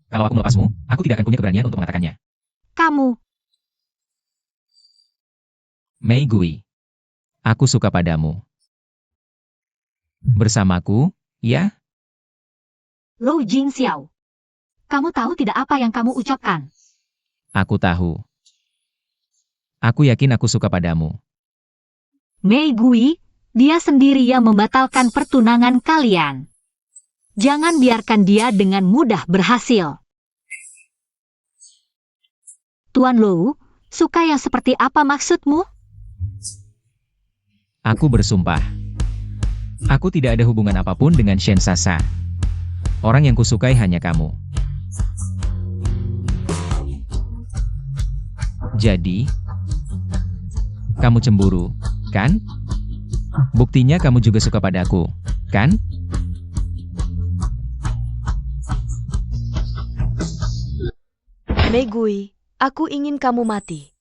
Kalau aku melepasmu, aku tidak akan punya keberanian untuk mengatakannya. Kamu, Meigui. Aku suka padamu. Bersamaku, ya? Lou Jingxiao. Kamu tahu tidak apa yang kamu ucapkan? Aku tahu. Aku yakin aku suka padamu. Meigui, dia sendiri yang membatalkan pertunangan kalian. Jangan biarkan dia dengan mudah berhasil. Tuan Lou, suka yang seperti apa maksudmu? Aku bersumpah. Aku tidak ada hubungan apapun dengan Shen Sasa. Orang yang kusukai hanya kamu. Jadi, kamu cemburu, kan? Buktinya kamu juga suka padaku, kan? Meigui, aku ingin kamu mati.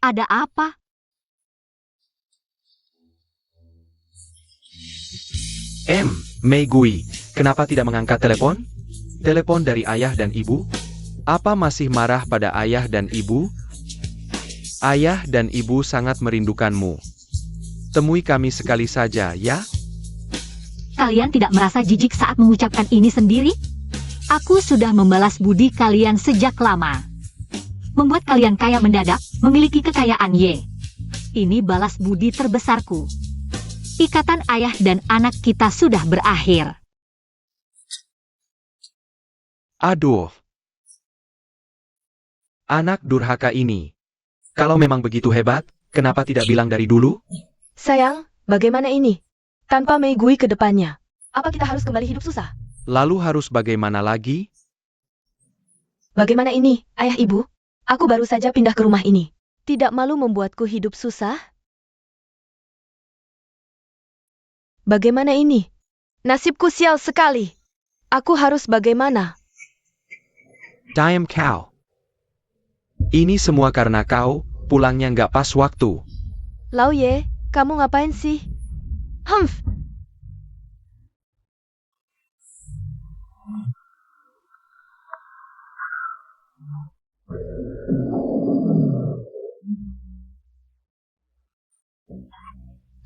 Ada apa? Meigui, Kenapa tidak mengangkat telepon? Telepon dari ayah dan ibu? Apa masih marah pada ayah dan ibu? Ayah dan ibu sangat merindukanmu. Temui kami sekali saja, ya? Kalian tidak merasa jijik saat mengucapkan ini sendiri? Aku sudah membalas budi kalian sejak lama. Membuat kalian kaya mendadak, memiliki kekayaan Y. Ini balas budi terbesarku. Ikatan ayah dan anak kita sudah berakhir. Aduh. Anak durhaka ini. Kalau memang begitu hebat, kenapa tidak bilang dari dulu? Sayang, bagaimana ini? Tanpa Mei Gui ke depannya. Apa kita harus kembali hidup susah? Lalu harus bagaimana lagi? Bagaimana ini, ayah ibu? Aku baru saja pindah ke rumah ini. Tidak malu membuatku hidup susah? Bagaimana ini? Nasibku sial sekali. Aku harus bagaimana? Diam kau. Ini semua karena kau, pulangnya nggak pas waktu. Lau Ye, kamu ngapain sih? Humph.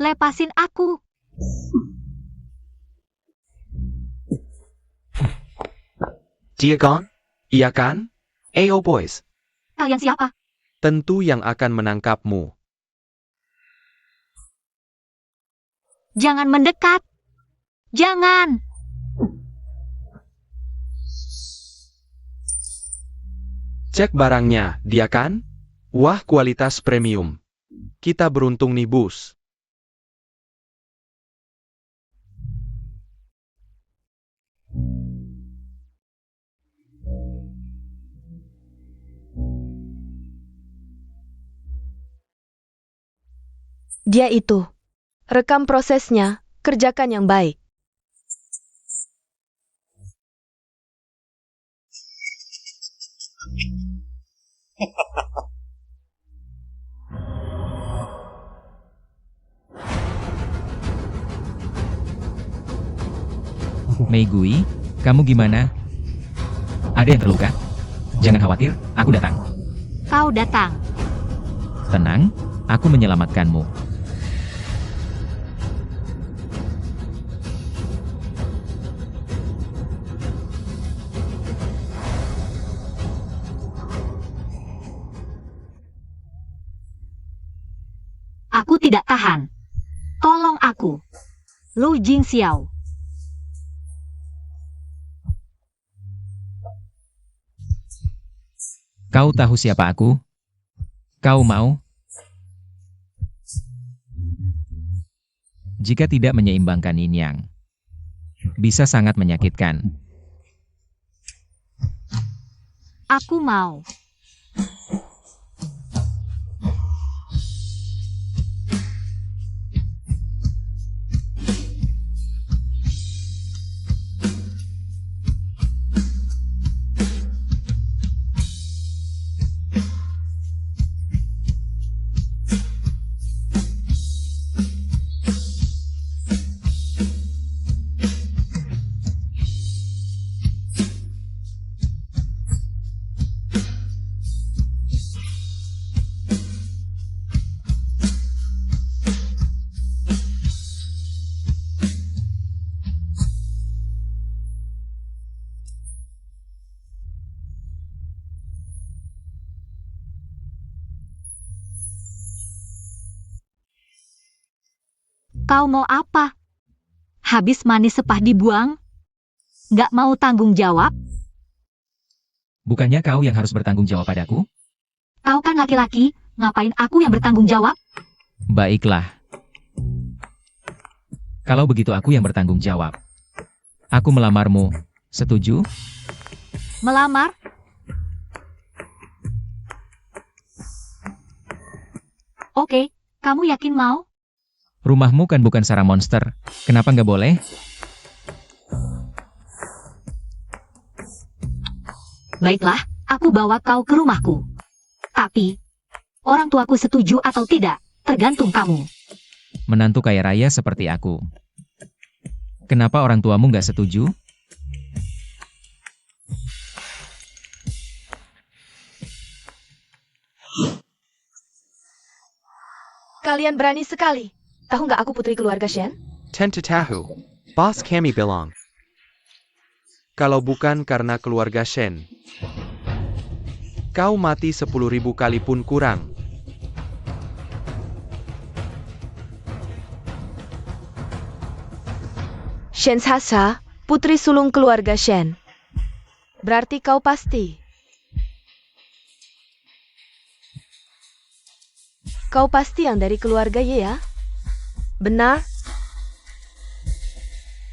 Lepasin aku. Dia gone? Iya kan? Ayo boys. Kalian siapa? Tentu yang akan menangkapmu. Jangan mendekat. Jangan. Cek barangnya, dia kan? Wah, kualitas premium. Kita beruntung nih, Bus. Dia itu. Rekam prosesnya, kerjakan yang baik. Mei Gui, kamu gimana? Ada yang terluka? Jangan khawatir, aku datang. Kau datang. Tenang, aku menyelamatkanmu. Aku tidak tahan. Tolong aku. Lu Jing Xiao. Kau tahu siapa aku? Kau mau? Jika tidak menyeimbangkan yin yang, bisa sangat menyakitkan. Aku mau. Kau mau apa? Habis manis sepah dibuang? Nggak mau tanggung jawab? Bukannya kau yang harus bertanggung jawab padaku? Kau kan laki-laki, ngapain aku yang bertanggung jawab? Baiklah. Kalau begitu aku yang bertanggung jawab. Aku melamarmu. Setuju? Melamar? Oke, kamu yakin mau? Rumahmu kan bukan sarang monster. Kenapa nggak boleh? Baiklah, aku bawa kau ke rumahku. Tapi, orang tuaku setuju atau tidak, tergantung kamu. Menantu kaya raya seperti aku. Kenapa orang tuamu nggak setuju? Kalian berani sekali. Tahu nggak aku putri keluarga Shen? Tentu tahu. Bos kami bilang. Kalau bukan karena keluarga Shen, kau mati 10.000 kali pun kurang. Shen Sasa, putri sulung keluarga Shen. Berarti kau pasti. Kau pasti yang dari keluarga Ye ya? Benar?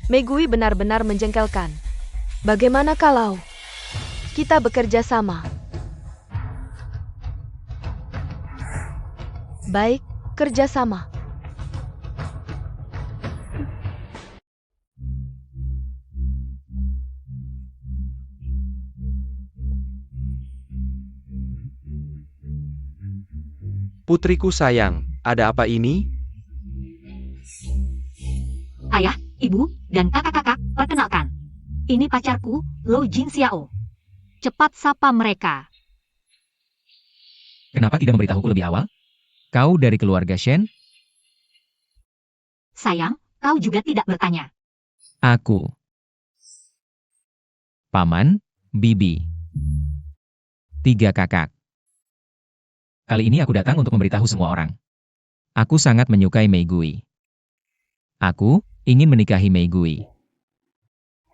Megui benar-benar menjengkelkan. Bagaimana kalau kita bekerja sama? Baik, kerja sama. Putriku sayang, ada apa ini? Ayah, ibu, dan kakak-kakak, perkenalkan. Ini pacarku, Lo Jin Xiao. Cepat sapa mereka. Kenapa tidak memberitahuku lebih awal? Kau dari keluarga Shen? Sayang, kau juga tidak bertanya. Aku. Paman, bibi. 3 kakak. Kali ini aku datang untuk memberitahu semua orang. Aku sangat menyukai Mei Gui. Aku ingin menikahi Mei Gui.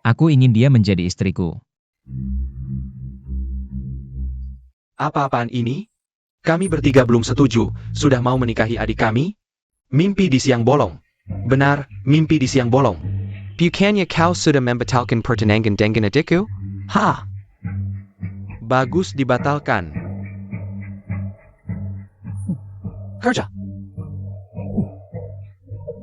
Aku ingin dia menjadi istriku. Apa-apaan ini? Kami bertiga belum setuju, sudah mau menikahi adik kami? Mimpi di siang bolong. Benar, mimpi di siang bolong. Bukannya kau sudah membatalkan pertunangan dengan adikku? Ha! Bagus dibatalkan. Kerja.